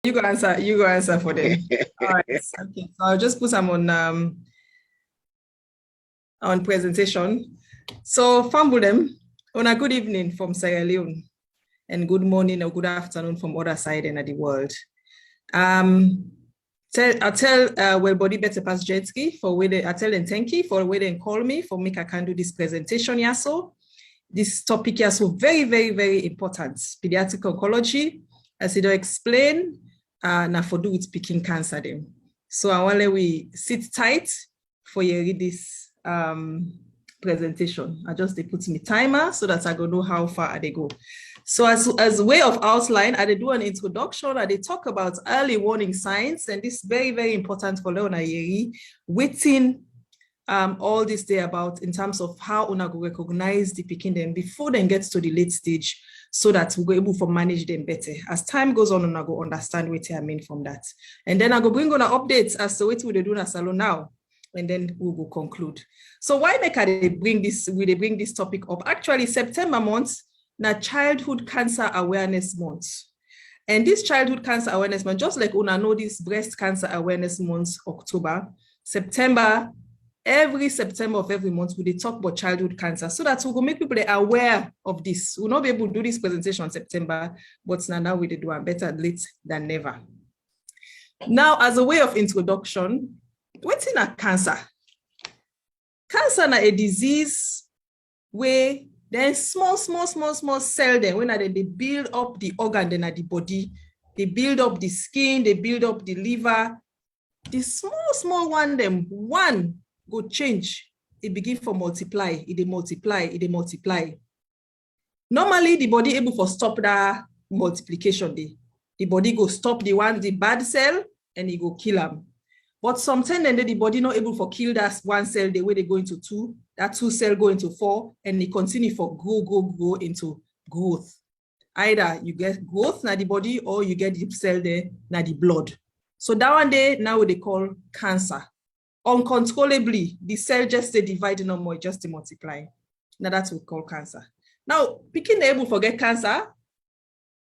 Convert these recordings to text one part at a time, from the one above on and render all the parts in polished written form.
You go answer for them. All right. Okay. So I'll just put them on presentation. So Fambulem, on a good evening from Sierra Leone, and good morning or good afternoon from other side in the world. I'll tell Wel Bodi Beteh past Gentri for where I tell them thank you for where they call me for make I can do this presentation. Yeah, so this topic is so very, very, very important. Pediatric oncology, as it explain, now for do with Pékin cancer them. So I want we sit tight for you read this presentation. I just they put me timer so that I go know how far they go. So as a way of outline, I do an introduction, I talk about early warning signs, and this is very, very important for Leona Yeri, Watin all this day about in terms of how una go recognize the Pékin them before they get to the late stage, so that we're able to manage them better. As time goes on, una go understand what I mean from that. And then I go bring on updates as to what we do in a salon now. And then we will conclude. So why make I bring this? Will they bring this topic up? Actually, September month, na Childhood Cancer Awareness Month. And this Childhood Cancer Awareness Month, just like una know this Breast Cancer Awareness Month, October, September, every September of every month, we talk about childhood cancer so that we will make people aware of this. We'll not be able to do this presentation in September, but now we do it better late than never. Now, as a way of introduction, what's in a cancer? Cancer is a disease where there's small cell there when they build up the organ then at the body, they build up the skin, they build up the liver. The small one, them one go change, it begin for multiply, it multiply. Normally, the body able for stop that multiplication. The body go stop the bad cell and it go kill them. But sometimes then the body not able for kill that one cell, the way they go into two, that two cell go into four, and they continue for grow into growth. Either you get growth na the body or you get the cell there na the blood. So that one day now they call cancer. Uncontrollably, the cell just they divide no more, just to multiply. Now that's what we call cancer. Now, Pékin able to get cancer?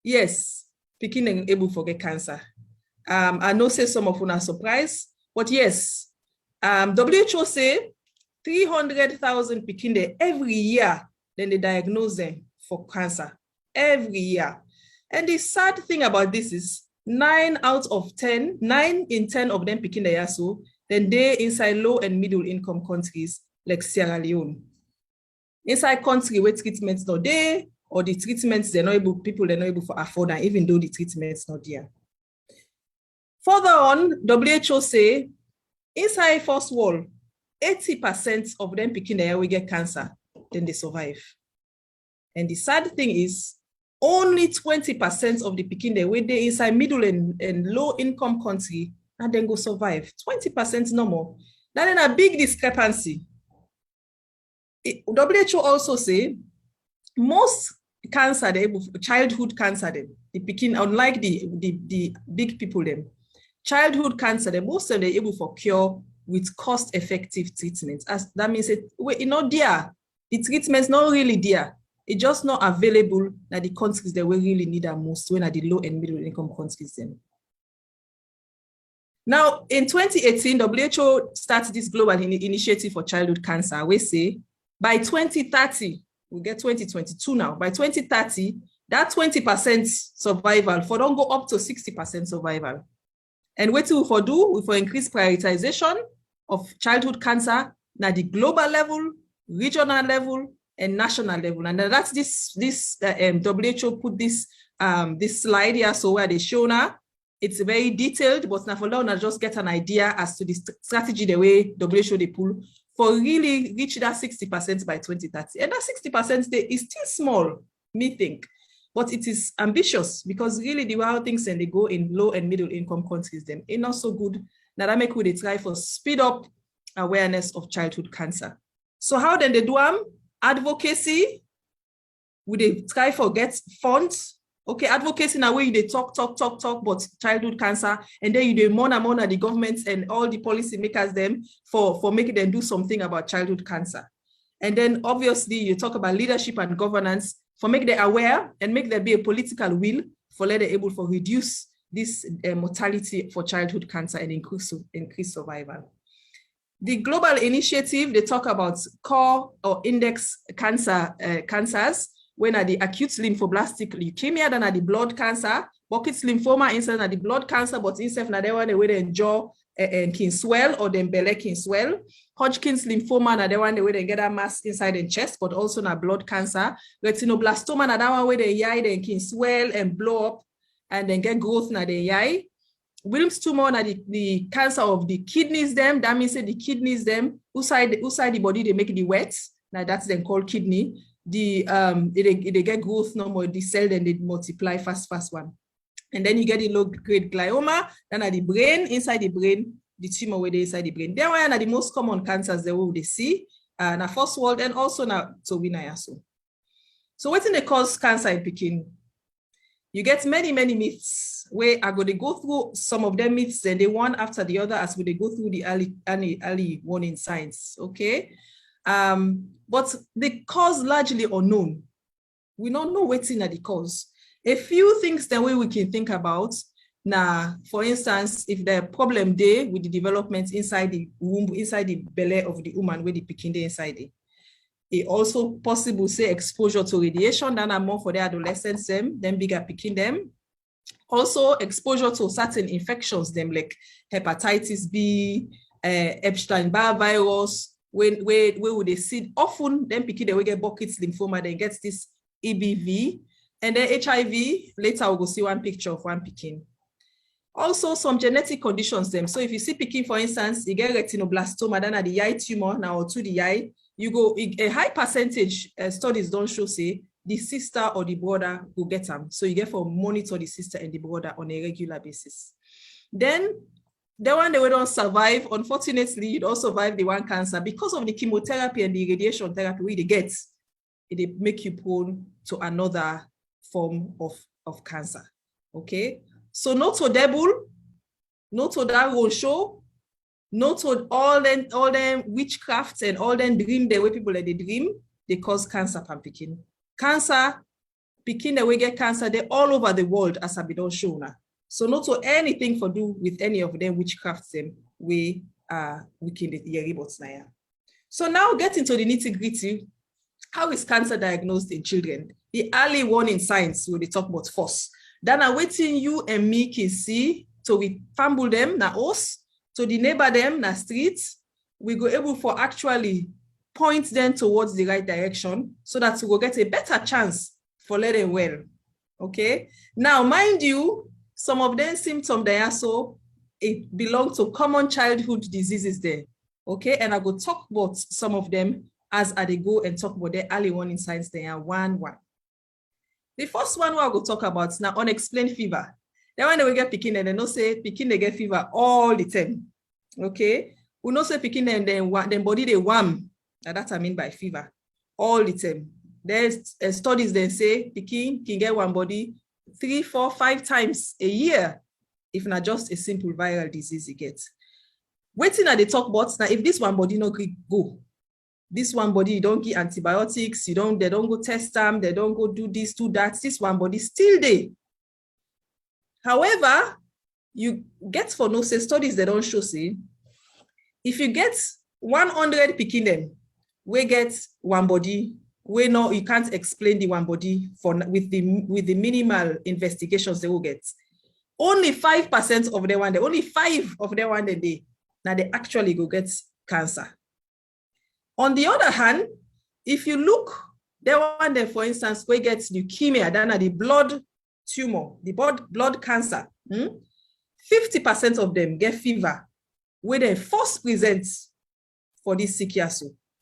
Yes, Pékin able to get cancer. I know say some of you are surprised, but yes, WHO say 300,000 Pékin every year, then they diagnose them for cancer every year. And the sad thing about this is 9 in 10 of them Pékin they are so, then they inside low and middle income countries like Sierra Leone. Inside country where treatments not there, or the treatments they're not able, people they're not able to afford them, even though the treatments not there. Further on, WHO say, inside first world, 80% of them Pékin there will get cancer, then they survive. And the sad thing is, only 20% of the Pékin there, where they inside middle and low income country, and then go survive. 20% no more. That is a big discrepancy. WHO also say, most cancer, childhood cancer, the Pékin, unlike the big people, them, childhood cancer, most of them are able for cure with cost-effective treatments. As that means it not there. The treatment's not really there. It's just not available in the countries that we really need the most, when are the low and middle income countries then. Now, in 2018, WHO started this global initiative for childhood cancer. We say by 2030, we get 2022 now. By 2030, that 20% survival for don't go up to 60% survival. And what we for do? We for increase prioritization of childhood cancer at the global level, regional level, and national level. And that's WHO put this slide here, so where they show now. It's very detailed, but now for now just get an idea as to the strategy the way WHO they pull for really reach that 60% by 2030. And that 60% is still small, me think, but it is ambitious because really the way things and they go in low and middle income countries, them it's not so good. Now that make they try for speed up awareness of childhood cancer. So how then they do advocacy? Would they try for get funds? Okay, advocacy in a way they talk about childhood cancer, and then you do more the governments and all the policy makers them for making them do something about childhood cancer. And then obviously you talk about leadership and governance for make them aware and make there be a political will for let them able to reduce this mortality for childhood cancer and increase survival. The global initiative, they talk about core or index cancers, when are the acute lymphoblastic leukemia, then are the blood cancer, Burkitt's lymphoma instead of the blood cancer, but instead na they want the way they jaw and can swell or then belly can swell. Hodgkin's lymphoma na they want the way they get a mass inside the chest, but also na blood cancer. Retinoblastoma na that one where the eye then can swell and blow up and then get growth na the eye. Wilms tumor na the cancer of the kidneys them. That means the kidneys them outside the body they make the wet. Now that's then called kidney. They get growth no more, the cell then they multiply fast one. And then you get the low-grade glioma, then at the brain, inside the brain, the tumor where they inside the brain. They are the most common cancers that we see in the first world and also now so we know so. So what's in the cause cancer in Pékin? You get many myths where I go to go through some of them myths and they one after the other as we go through the early warning signs, okay? But the cause largely unknown. We don't know what's in the cause. A few things that we can think about. Now, for instance, if the problem there with the development inside the womb, inside the belly of the woman, where the Pékin inside it. It also possible say exposure to radiation, that are more for the adolescents, them bigger Pékin them. Also exposure to certain infections, them like hepatitis B, Epstein-Barr virus, where would they see often then Pékin they will get Burkitt's lymphoma, then gets this EBV. And then HIV, later we'll go see one picture of one Pékin. Also some genetic conditions them. So if you see Pékin, for instance, you get retinoblastoma, then at the eye tumor, now to the eye, you go, a high percentage studies don't show say the sister or the brother will get them. So you get for monitor the sister and the brother on a regular basis. Then the one they will don't survive, unfortunately, you don't survive the one cancer because of the chemotherapy and the radiation therapy we they get, it make you prone to another form of cancer. Okay, so not to double, not to that will show, not to all them witchcraft and all them dream the way people that they dream, they cause cancer from Pékin. Cancer, Pékin the way get cancer, they're all over the world as I be don't show now. So not to anything for do with any of them witchcraft them we can the. So now get into the nitty-gritty. How is cancer diagnosed in children? The early warning signs will be talk about first. Then I'm waiting you and me can see, so we fumble them na us, so the neighbor them na streets, we go able for actually point them towards the right direction so that we will get a better chance for letting well. Okay. Now, mind you, some of them symptoms they are so it belongs to common childhood diseases there. Okay, and I go talk about some of them as I go and talk about the early warning signs. They are one. The first one I go talk about is now unexplained fever. Then when they get Pékin and they know say Pékin they get fever all the time. Okay, we know say Pékin and then body they warm. Now that's what I mean by fever all the time. There's studies that say Pékin can get one body 3, 4, 5 times a year if not just a simple viral disease you get. Waiting at the talk about now if this one body no go. This one body, you don't give antibiotics, they don't go test them, they don't go do this, do that. This one body still there. However, you get for no say studies they don't show say, if you get 100 Pékin them, we get one body, we know you can't explain the one body for with the minimal investigations they will get. Only 5% of them one day, only 5 of them one day, now they actually go get cancer. On the other hand, if you look, there one there, for instance, we get leukemia, then the blood tumor, the blood cancer. 50% of them get fever, where they first present for this sick year.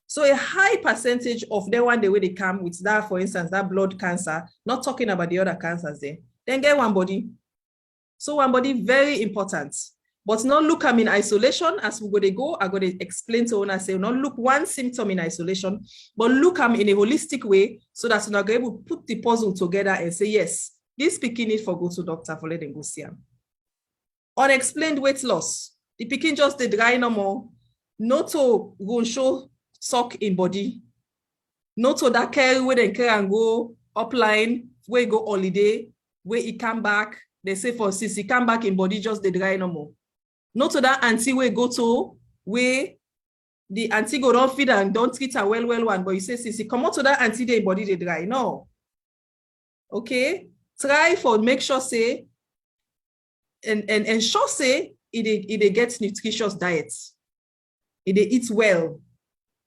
So a high percentage of the one the way they come with that, for instance, that blood cancer, not talking about the other cancers there, then get one body. So one body, very important. But not look them in isolation as we go. I'm going to explain to owner say, not look one symptom in isolation, but look them in a holistic way so that you're able to put the puzzle together and say, yes, this Pékin need for go to doctor for let them go see them. Unexplained weight loss. The Pékin just the dry no more. Not to go show suck in body. Not to that carry where they carry and go upline, where go holiday, where he come back. they say for Sisi, come back in body, just the dry no more. Not to that auntie we go to, where the auntie go don't feed and don't treat her well, one, but you say, Sisi, come out to that auntie, they body, they dry. No. Okay? Try for make sure say, and sure say, it gets nutritious diets. It eats well.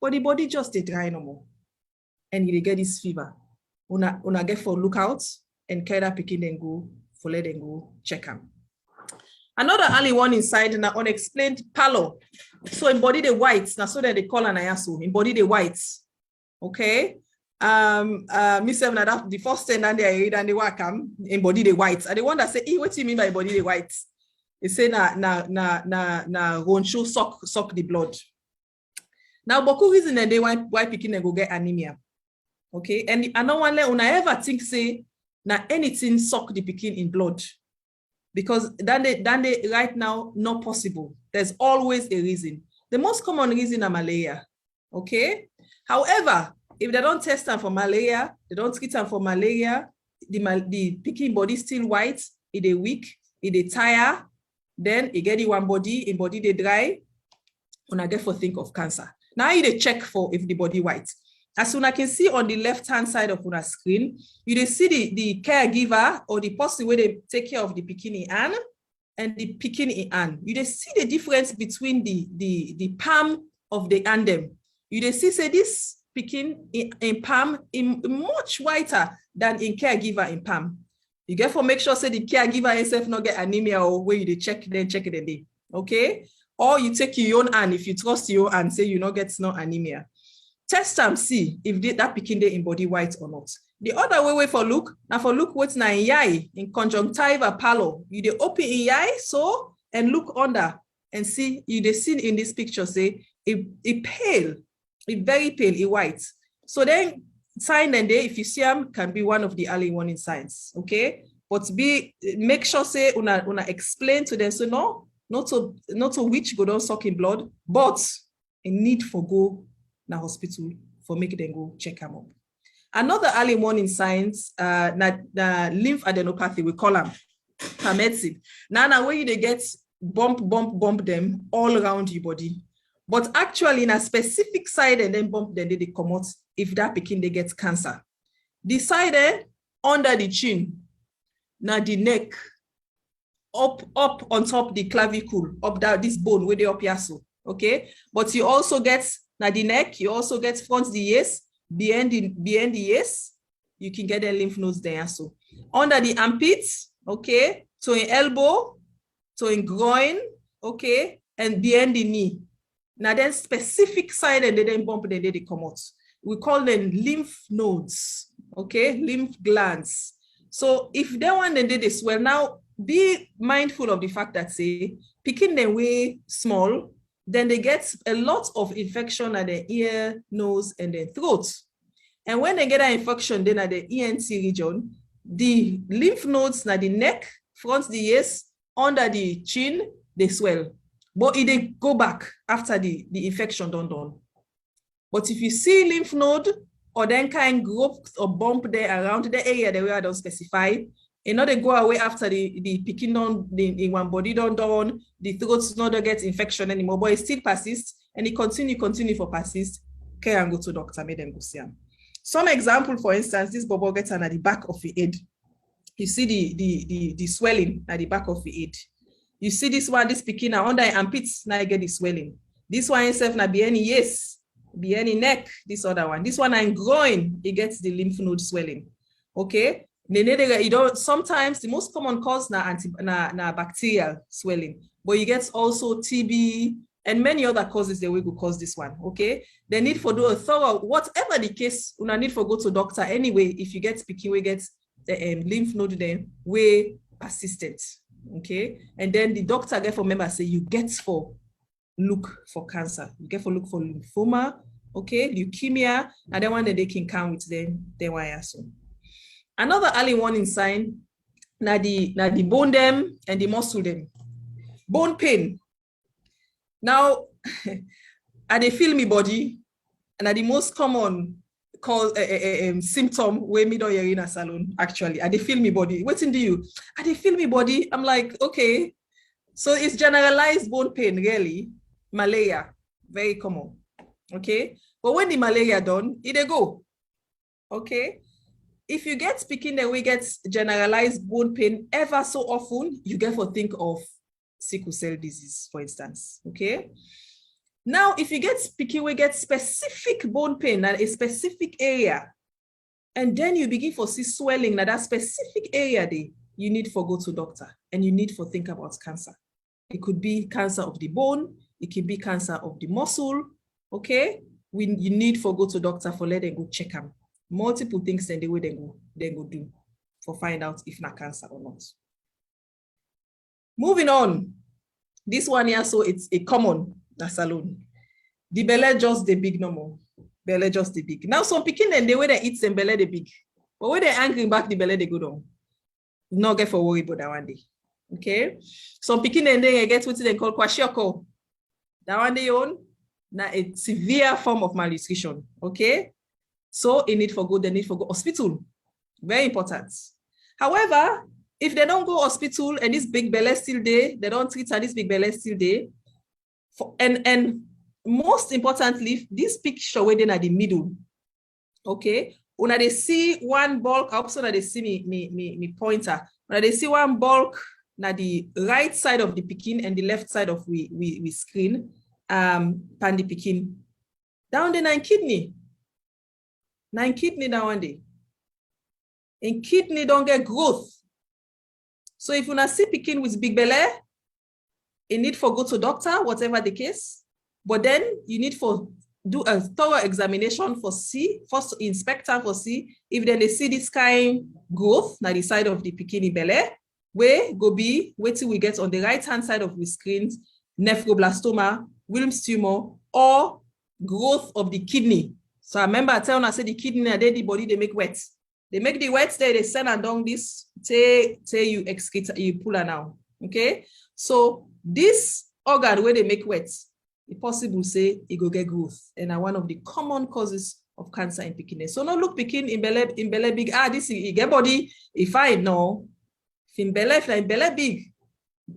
But the body just they dry no more. And they get this fever. Una get for lookouts and carry that picking and go, for let them go check them. Another early one inside an unexplained pallor. So in body the whites, now so that they call an ayasu, in body the whites. Okay. The first thing that they read and they work in body the whites. And the one that say, what do you mean by body the whites? They say roncho suck the blood. Now, boku reason that they why picking and go get anemia. Okay, and I don't want to ever think say na anything suck the picking in blood, because then they right now not possible. There's always a reason. The most common reason is malaria. Okay, however, if they don't test them for malaria, they don't treat them for malaria, the picking body still white, it is weak, it is tired, then it get the one body, in body they dry, and I get for think of cancer. Now you check for if the body white. As soon as I can see on the left-hand side of our screen, you see the caregiver or the person where they take care of the pikin and the pikin in hand. You see the difference between the palm of the hand them. You see say this pikin in palm in much whiter than in caregiver in palm. You get for make sure say the caregiver yourself not get anemia or where you check it a day. Okay? Or you take your own hand if you trust your hand, say you not get no anemia. Test them, see if that picking day in body white or not. The other way for look, now for look what's na in eye, in conjunctiva pallor. You dey open in eye so and look under and see, you dey see in this picture say it pale, it very pale, it white. So then sign and day, if you see them, can be one of the early warning signs. Okay, but make sure say una explain to them. So no, not to which go down sucking blood, but a need for go na hospital for make them go check them up. Another early warning signs, na lymph adenopathy, we call them medicine. Now where you they get bump them all around your body, but actually in a specific side and then bump then they come out if that pikin they get cancer. The side under the chin, now the neck, up on top the clavicle, up that this bone where they up here so. Okay, but you also get now the neck, you also get front the ears, behind the ears, you can get the lymph nodes there. So under the armpits, okay, to in elbow, to in groin, okay, and behind the knee. Now then specific side and they then bump and they come out. We call them lymph nodes, okay, lymph glands. So if they want to do this, well, now be mindful of the fact that say picking them way small, then they get a lot of infection at the ear, nose, and then throat. And when they get an infection, then at the ENT region, the lymph nodes at the neck, front the ears, under the chin, they swell. But it they go back after the infection done. But if you see lymph node or then kind of growth or bump there around the area that we are don't specify, and not they go away after the picking down in one body done, the throat's not get infection anymore, but it still persists and it continue for persist. Care and go to doctor, make them go see him. Some example, for instance, this bubble gets at the back of the head. You see the swelling at the back of the head. You see this one, this picking now under armpits, now you get the swelling. This one itself now be any neck, this other one. This one I'm groin, it gets the lymph node swelling. Okay. Sometimes the most common cause na bacterial swelling, but you get also TB and many other causes that will cause this one. Okay, they need for do a thorough, whatever the case, una need for go to doctor anyway. If you get speaking, we get the lymph node then way persistent. Okay, and then the doctor get for member say you get for look for cancer, you get for look for lymphoma, okay, leukemia, and then one that they can count with them, then why so. Another early warning sign, na the bone them and the muscle them. Bone pain. Now, I they feel me body, and the most common cause symptom where me don't hear in a salon, actually. And they feel me body. Waiting do you? And they feel me body. I'm like, okay. So it's generalized bone pain, really. Malaria, very common. Okay. But when the malaria done, it go. Okay. If you get speaking that we get generalized bone pain ever so often, you get to think of sickle cell disease, for instance. Okay. Now, if you get speaking, we get specific bone pain at a specific area, and then you begin to see swelling at that specific area there, you need to go to doctor and you need to think about cancer. It could be cancer of the bone, it could be cancer of the muscle, okay? You need to go to doctor for let them go check them. Multiple things then the way they go do for find out if not cancer or not. Moving on, this one here, so it's a common salon. The belly just the big normal. Belly just the big. Now some picking then the way they eat some belly the big. But when they're angry back, the belly they go down. Not get for worry about that one day. Okay. Some picking then they get what they call kwashiorkor. That one they own now a severe form of malnutrition. Okay. So they need for go hospital. Very important. However, if they don't go hospital and this big belly still there, they don't treat and this big belly still there. And most importantly, this picture where they are the middle. Okay. When they see one bulk, I also they see me pointer. When they see one bulk na the right side of the Pékin and the left side of we screen, pan the Pékin. Down the 9 kidney. 9 kidney down one day. And kidney don't get growth. So if you see Pékin with big belly, you need for go to doctor, whatever the case. But then you need for do a thorough examination for see, first inspector for see if then they see this kind growth na the side of the Pékin belly, where go be wait till we get on the right hand side of the screen, nephroblastoma, Wilms tumor, or growth of the kidney. So I remember I tell you, I said the kidney and the body they make wet. They make the wet there, they send and down this, say you excrete, you pull her now. Okay. So this organ where they make wet, it's possible say it go get growth. And are one of the common causes of cancer in Pékin. So no look Pékin in belly big. This is get body. If I know, if in belly big,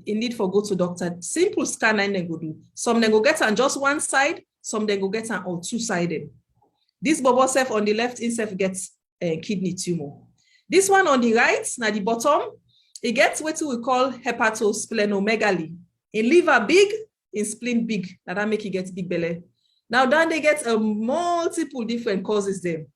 you need for go to doctor. Simple scan and then go do. Some then go get on just one side, some then go get on all two-sided. This bubble self on the left itself gets a kidney tumor. This one on the right, now the bottom, it gets what we call hepatosplenomegaly. In liver big, in spleen big. Now that make it get big belly. Now then they get multiple different causes them.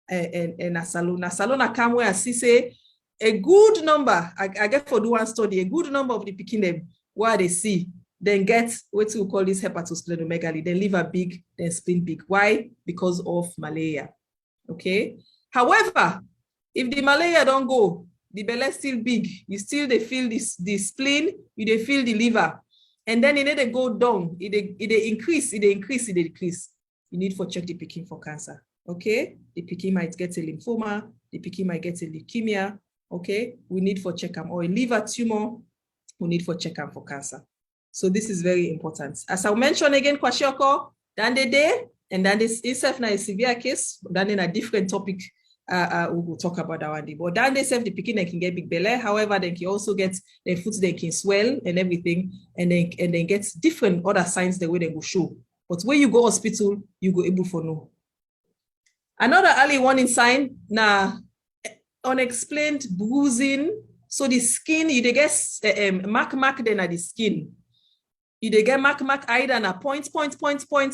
And a salon. A salon I come where I see say a good number. I get for do one study, a good number of the Pékin them where they see. Then get what we call this hepatosplenomegaly, then liver big, then spleen big. Why? Because of malaria. Okay. However, if the malaria don't go, the belly still big, you still they feel the spleen, you they feel the liver, and then they go down, it increase, it decrease. You need for check the Pékin for cancer. Okay. The Pékin might get a lymphoma, the Pékin might get a leukemia. Okay. We need for check them, or a liver tumor, we need for check them for cancer. So this is very important. As I mentioned again, kwashiorkor, then the day, and then this itself now a severe case, then in a different topic, we will talk about that one day. But then they say the Pékin they can get big belly. However, they can also get their foot, they can swell and everything, and then get different other signs the way they will show. But when you go hospital, you go able for know. Another early warning sign, now unexplained bruising. So the skin, you get mark then at the skin. You they get mark either na point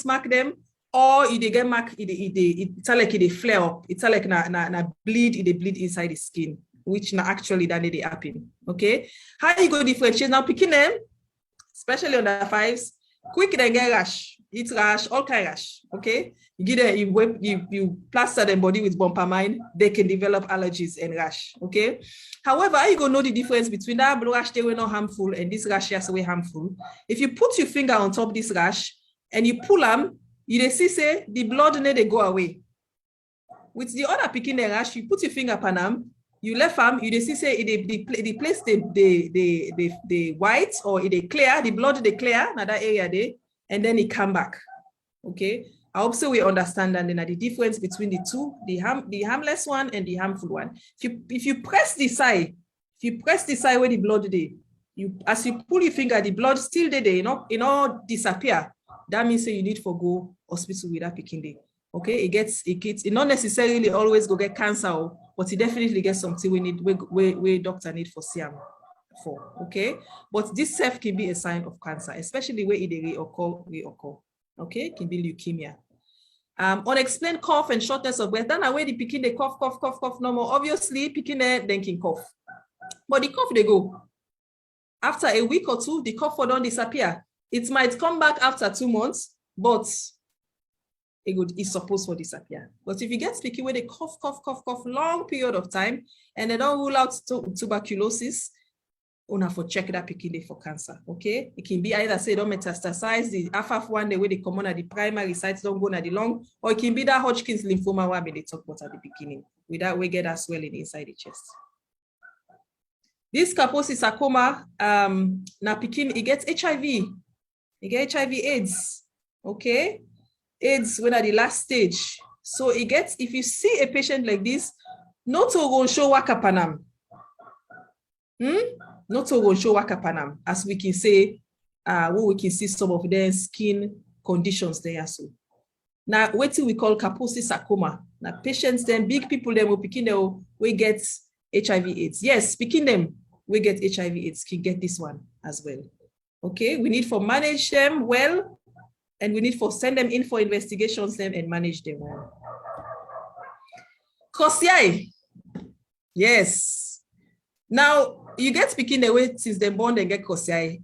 mark them, or you they get mark it's like it flare up. It's like na bleed, it bleed inside the skin, which na actually that they happen. Okay, how you go differentiate now? Picking them, especially on the 5s, quick they get rash, it's rash, all kind of rash. Okay, you get them, you plaster their body with bumpamine, they can develop allergies and rash. Okay. However, how you gonna know the difference between that rash they were not harmful and this rash yes way harmful? If you put your finger on top of this rash and you pull them, you see say the blood they go away. With the other Pékin the rash, you put your finger upon them, you left them, you see say the place the white or they clear, the blood they clear, now that area there, and then it come back. Okay. I hope so we understand and then the difference between the two, the harmless one and the harmful one. If you press the side, where the blood dey, as you pull your finger, the blood still there, you know, disappear. That means you need to go hospital with that pikin dey. Okay, it not necessarily always go get cancer, but it definitely gets something we doctor need for see for. Okay, but this self can be a sign of cancer, especially where it reoccur. Okay, it can be leukemia. Unexplained cough and shortness of breath. Then where the pikin they cough normal. Obviously, pikin then can cough, but the cough they go. After a week or two, the cough will don't disappear. It might come back after 2 months, but it's supposed to disappear. But if you get pikin where they cough long period of time and they don't rule out tuberculosis, una for check that pikin for cancer. Okay, it can be either say don't metastasize the FF1 the way they come on at the primary sites don't go na the lung, or it can be that Hodgkin's lymphoma one they talk about at the beginning. With that we get that swelling inside the chest. This Kaposi sarcoma, na pikin, it gets HIV. It gets HIV/AIDS. Okay, AIDS when at the last stage. So it gets, if you see a patient like this, not to go show wakapanam. Not to go show wakapanam, as we can say, what we can see some of their skin conditions there. So now what we call Kaposi sarcoma. Now patients, then big people, them will picking them, we get HIV/AIDS. Yes, picking them, we get HIV/AIDS, can get this one as well. Okay, we need for manage them well, and we need for send them in for investigations them and manage them well. Kosiai. Yes. Now you get speaking the way since they're born and get Kosiai.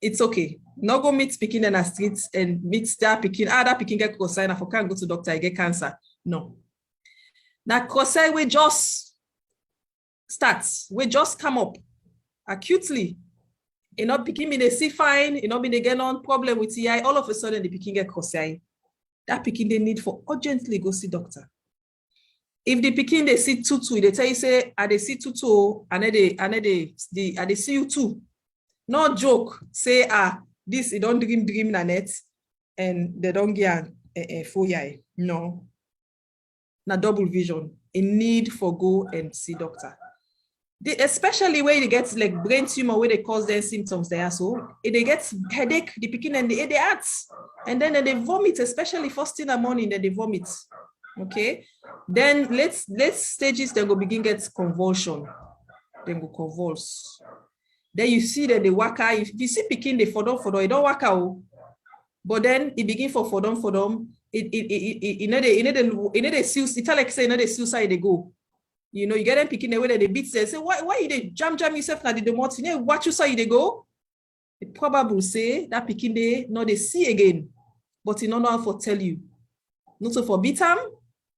It's okay. Not go meet speaking in the streets and meet that picking. That picking get Kosiai and I can't go to doctor, I get cancer. No. Now Kosiai we just starts. We just come up acutely. You know, picking me they see fine, you know, they get on problem with TI, all of a sudden the picking get Kosiai. That picking they need for urgently go see doctor. If the picking they see tutu, they tell you say, they see tutu, and they see you too. No joke, say, this, you don't dream na net, and they don't get a full eye. No. Na double vision. A need for go and see doctor. Especially where they get like brain tumor, where they cause their symptoms there. So if they get headache, the picking and the headaches, and then they vomit, especially first thing in the morning, then they vomit. Okay. Then let's stages, they go begin get convulsion. Then go convulse. Then you see that they waka. If you see picking the fodom, it don't waka. But then it begin for fodom. It like say the suicide they go. You know, you get them picking the way that they beat there. Say, why you they jam yourself now the mountain? You know, what you saw you they go? It probably say that picking they no they see again, but you don't know how to tell you. Not so for beat them,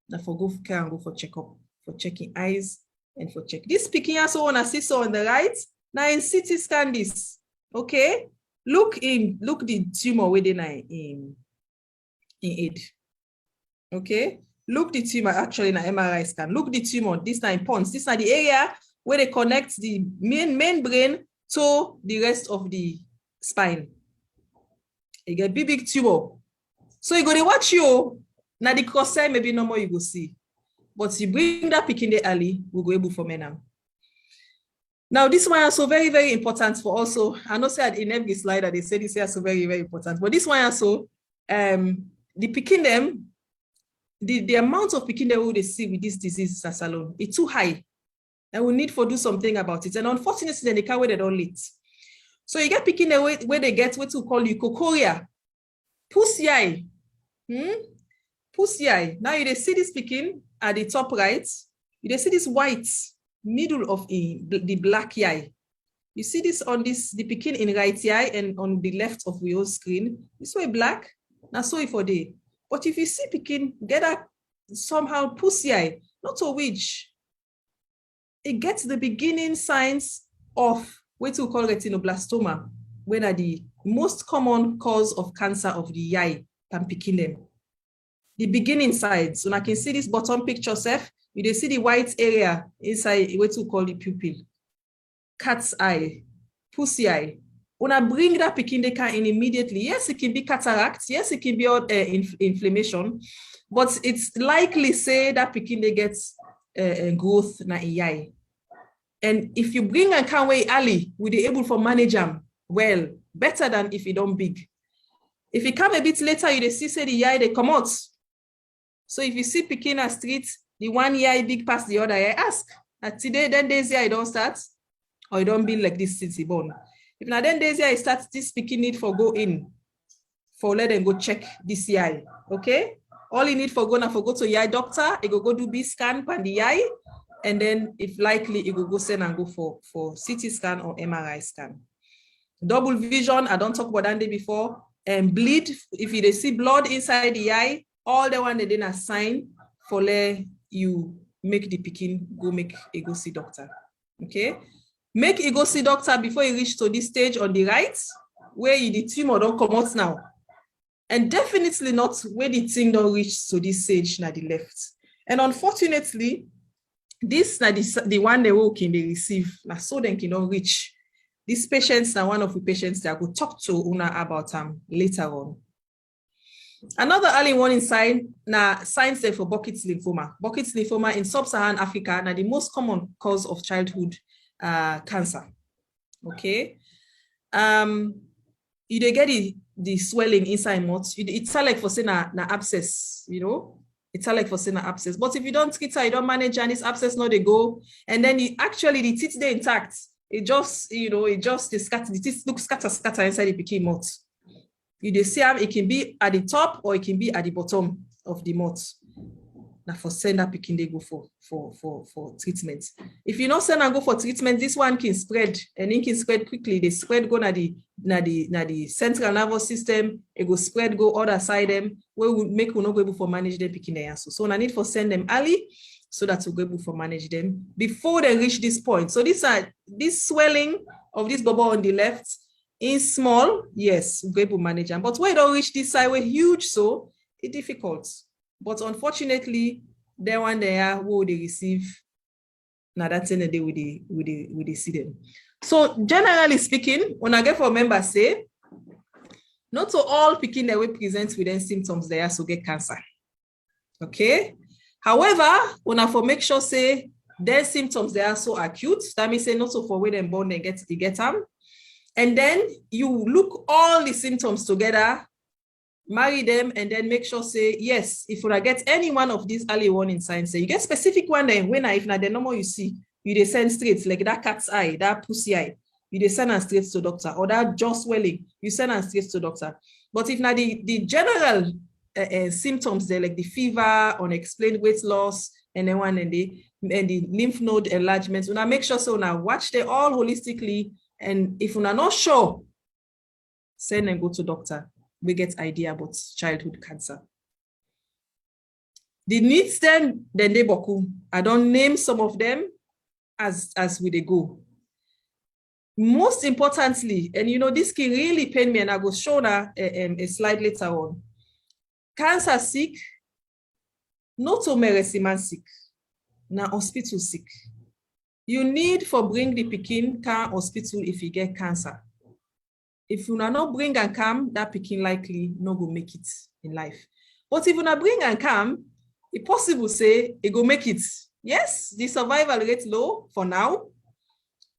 not for go for care and go for checkup, for checking eyes and for check. This picking also on a so on the right. Now in CT scan this. Okay. Look the tumor within in it. Okay. Look the tumor actually in an MRI scan. Look the tumor. This time pons. This is the area where they connect the main brain to the rest of the spine. You get big tumor. So you go to watch you. Now the cross side maybe no more you go see. But you bring that picking the early, we'll go able for men. Now this one also very, very important for also. I know said in every slide that they say this is also very, very important. But this one also, the picking them. The amount of picking that they see with this disease as alone, it's too high. And we need to do something about it. And unfortunately, then they can't wait they don't lit. So you get picking the way where they get what we call leukocoria. Pussy eye. Pussy eye. Now you see this picking at the top right. You see this white middle of the black eye. You see this on the picking in right eye and on the left of your screen. This way black. Now so for day. But if you see picking, get up somehow pussy eye, not a witch. It gets the beginning signs of what we call retinoblastoma, when are the most common cause of cancer of the eye, and picking them. The beginning signs. So I can see this bottom picture, Seth. You see the white area inside what we call the pupil. Cat's eye, pussy eye, When I bring that pikin they can in immediately, yes, it can be cataract, yes, it can be inflammation, but it's likely say that pikin they get growth na eye. And if you bring and can way early, we be able to manage them well, better than if you don't big. If you come a bit later, you see say the eye they come out. So if you see pikin a street, the one eye big past the other, I ask. Today, then days I don't start, or you don't be like this since he born. If now then days I start, this pikin need for go in, for let them go check this eye. Okay? All you need for go to eye doctor, you go do B scan pan the eye. And then if likely, you go send and go for CT scan or MRI scan. Double vision, I don't talk about that day before. And bleed, if you see blood inside the eye, all the one they then assign for let you make the pikin go make a go see doctor. Okay? Make a go see doctor before you reach to this stage on the right, where the tumor don't come out now. And definitely not where the thing don't reach to this stage na the left. And unfortunately, this na the one they will can they receive now, so they cannot reach. These patients are one of the patients that I will talk to Una about later on. Another early warning sign na signs there for Burkitt's lymphoma. Burkitt's lymphoma in sub-Saharan Africa na the most common cause of childhood cancer. Okay, you they get the swelling inside mouth. It's like for saying na abscess, you know. It's like for saying abscess. But if you don't treat it, you don't manage, and this abscess no they go, and then the teeth they intact. It just, the teeth look scatter inside the pikin mouth. You they see it can be at the top or it can be at the bottom of the mouth. Now for send that pikin they go for treatment. If you not send and go for treatment, this one can spread, and it can spread quickly. The spread go na the central nervous system. It go spread go other side them where we make we not go able for manage them pikin there. So I need for send them early, so that we'll be able to manage them before they reach this point. So this swelling of this bubble on the left is small, yes, we'll be able to manage them. But when it don't reach this side, we're huge, so it's difficult. But unfortunately, they one there who they receive, now that's in the day with the see them. So generally speaking, when I get for members say, not to all picking that we present with them symptoms there, so get cancer. Okay. However, when I for make sure say their symptoms they are so acute, that means say not so for where them born they get them, and then you look all the symptoms together, marry them, and then make sure say yes. If I get any one of these early warning signs, say you get specific one, then when if not the normal you see, you they send straight like that cat's eye, that pussy eye, you they send and straight to doctor, or that jaw swelling, you send and straight to doctor. But if not the general symptoms there, like the fever, unexplained weight loss, and then one and the lymph node enlargements, una make sure so now watch them all holistically, and if una not sure, send and go to doctor. We get idea about childhood cancer. The needs then they boku. I don't name some of them as we they go. Most importantly, and this can really pain me, and I will show now a slide later on. Cancer sick, not to meresiman sick, na hospital sick. You need for bring the pikin can hospital if you get cancer. If you not bring and come, that pikin likely not go make it in life. But if you not bring and come, it's possible say it go make it. Yes, the survival rate low for now,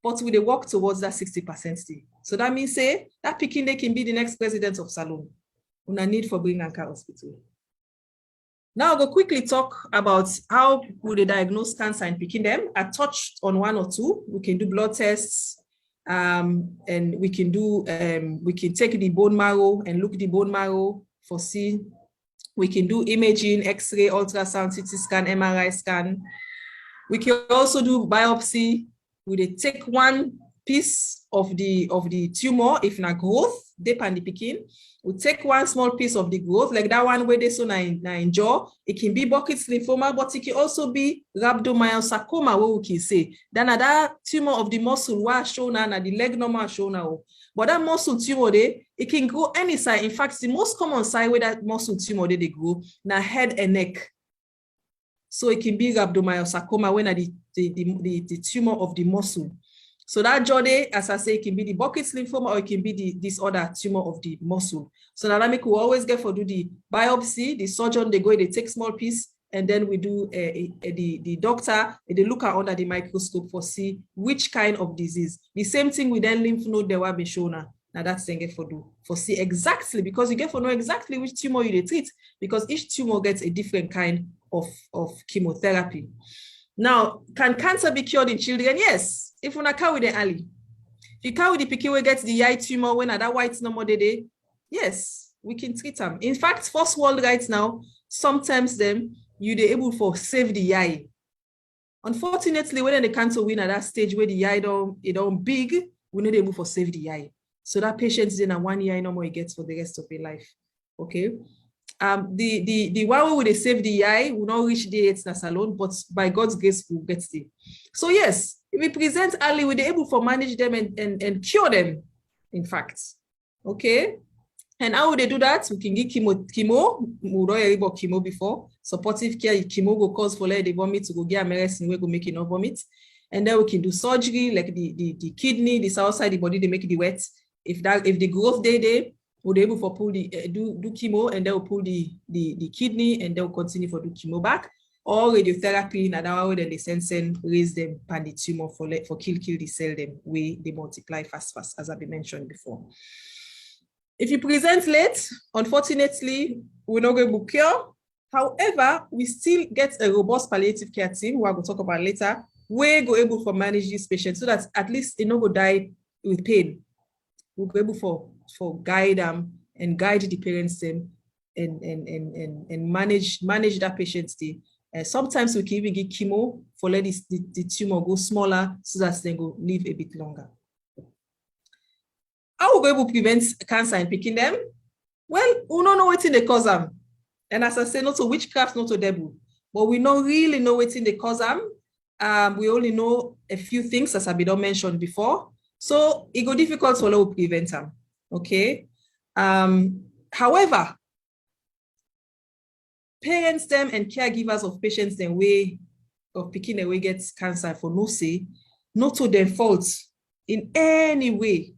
but we work towards that 60% still. So that means say that pikin they can be the next president of Salon. Una need for bring and come hospital. Now I'll go quickly talk about how we diagnose cancer and picking them. I touched on one or two. We can do blood tests, and we can do we can take the bone marrow and look the bone marrow for see. We can do imaging, X-ray, ultrasound, CT scan, MRI scan. We can also do biopsy. We take one piece of the tumor, if not growth, depend the picking. We take one small piece of the growth, like that one where they so in jaw. It can be Burkitt's lymphoma, but it can also be rhabdomyosarcoma, where we can say. Then that tumor of the muscle was shown and the leg normal shown now. But that muscle tumor there, it can grow any side. In fact, the most common side where that muscle tumor they grow, na head and neck. So it can be rhabdomyosarcoma when the tumor of the muscle. So that Bɔdi, as I say, it can be the Burkitt's lymphoma or it can be the disorder tumor of the muscle. So now we will always get for do the biopsy, the surgeon, they go, they take small piece, and then we do the doctor, they look at under the microscope for see which kind of disease. The same thing with then lymph node they will be shown. Now that's then get for do for see exactly, because you get for know exactly which tumor you treat, because each tumor gets a different kind of chemotherapy. Now, can cancer be cured in children? Yes, if you carry the early. If you carry the pikin we get the eye tumor when that white number day, yes, we can treat them. In fact, first world right now, sometimes them you're able for save the eye. Unfortunately, when the cancer win at that stage where the eye don't big, we're not able for save the eye. So that patient in a 1 year no more he gets for the rest of their life. Okay. The one where they save the eye will not reach the AIDS alone, but by God's grace we'll get there. So yes, if we present early, we're able to manage them and cure them, in fact. Okay. And how would they do that? We can give chemo. We don't hear about chemo before. Supportive care, chemo go cause for the vomit to go get a medicine we go make it not vomit. And then we can do surgery, like the kidney, the south side of the body, they make it wet. If the growth they we'll be able to pull the do chemo, and then we'll pull the kidney, and then we'll continue for do chemo back. Or radiotherapy, and that way then they send raise them pan the tumor for kill the cell them way they multiply fast, as I've mentioned before. If you present late, unfortunately, we're not going to cure. However, we still get a robust palliative care team, who I will talk about later, we go able to manage these patients so that at least they don't go die with pain. We'll be able for guide them and guide the parents them and manage that patient day. Sometimes we can even give chemo for let the tumor go smaller so that they go live a bit longer. How we go able to prevent cancer in picking them? Well, we don't know what they cause them. And as I say, not to witchcraft, not to devil, but we don't really know what they cause them. We only know a few things, as I've been mentioned before. So it go difficult for us to prevent them. Okay. However, parents them and caregivers of patients them way of picking away gets cancer for no say, not to their fault in any way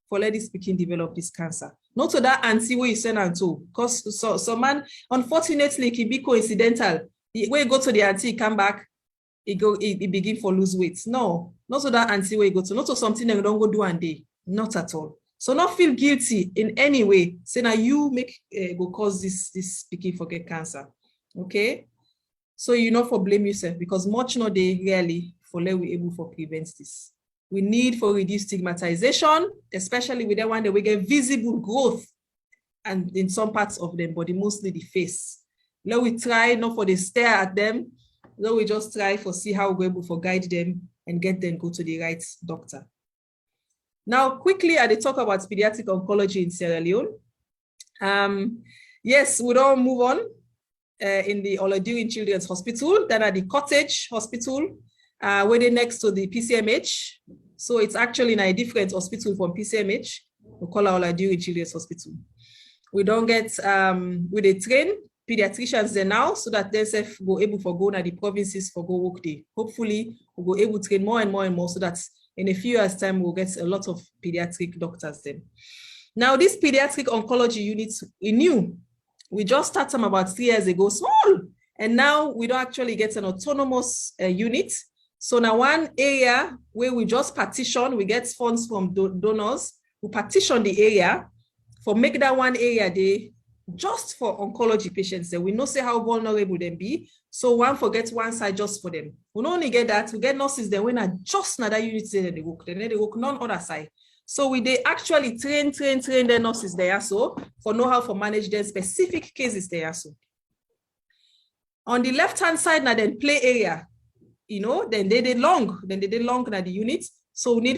for let this pikin develop this cancer. Not to that auntie where you send her to, because so man, unfortunately, it can be coincidental. When you go to the auntie, come back, it begin for lose weight. No, not to that auntie where you go to, not to something that you don't go do one day, not at all. So not feel guilty in any way. Say now you make go cause this pikin for get cancer. Okay, so you not for blame yourself, because much no they really for let we able for prevent this. We need for reduce stigmatization, especially with that one that we get visible growth, and in some parts of them, but mostly the face. Let we try not for the stare at them. Let we just try for see how we're able to guide them and get them go to the right doctor. Now, quickly, I talk about pediatric oncology in Sierra Leone. Yes, we don't move on in the Oladirin Children's Hospital, then at the Cottage Hospital, where they're next to the PCMH. So it's actually in a different hospital from PCMH. We call our Oladirin Children's Hospital. We don't get, we they train pediatricians there now, so that they go able for go to the provinces for go work day. Hopefully, we'll go able to train more and more and more, so that in a few years' time, we'll get a lot of pediatric doctors then. Now, this pediatric oncology unit is new. We just started them about 3 years ago, small. And now we don't actually get an autonomous unit. So now one area where we just partition, we get funds from donors, we partition the area for make that one area day just for oncology patients. We know say how vulnerable they be. So one forgets one side just for them. We don't only get that, we get nurses then when I just another unit there they work, then they work none other side. So they actually train their nurses there so for know how to manage their specific cases there so. On the left-hand side now then play area, you know, then they did long now the unit. So we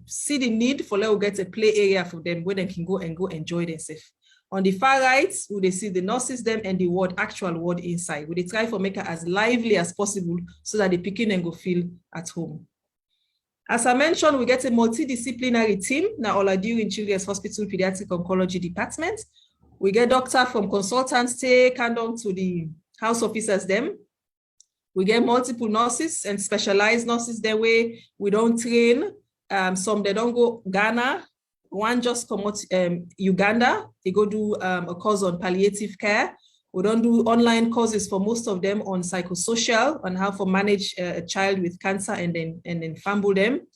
see the need for let get a play area for them where they can go enjoy themselves. On the far right, we they see the nurses them and the actual ward inside. We they try to make it as lively as possible so that the pikin and go feel at home. As I mentioned, we get a multidisciplinary team now Oladirin Children's Hospital Pediatric Oncology Department. We get doctor from consultants take and on to the house officers them. We get multiple nurses and specialized nurses that way. We don't train. Some they don't go Ghana. One just come out Uganda. They go do a course on palliative care. We don't do online courses for most of them on psychosocial, on how to manage a child with cancer and then fumble them.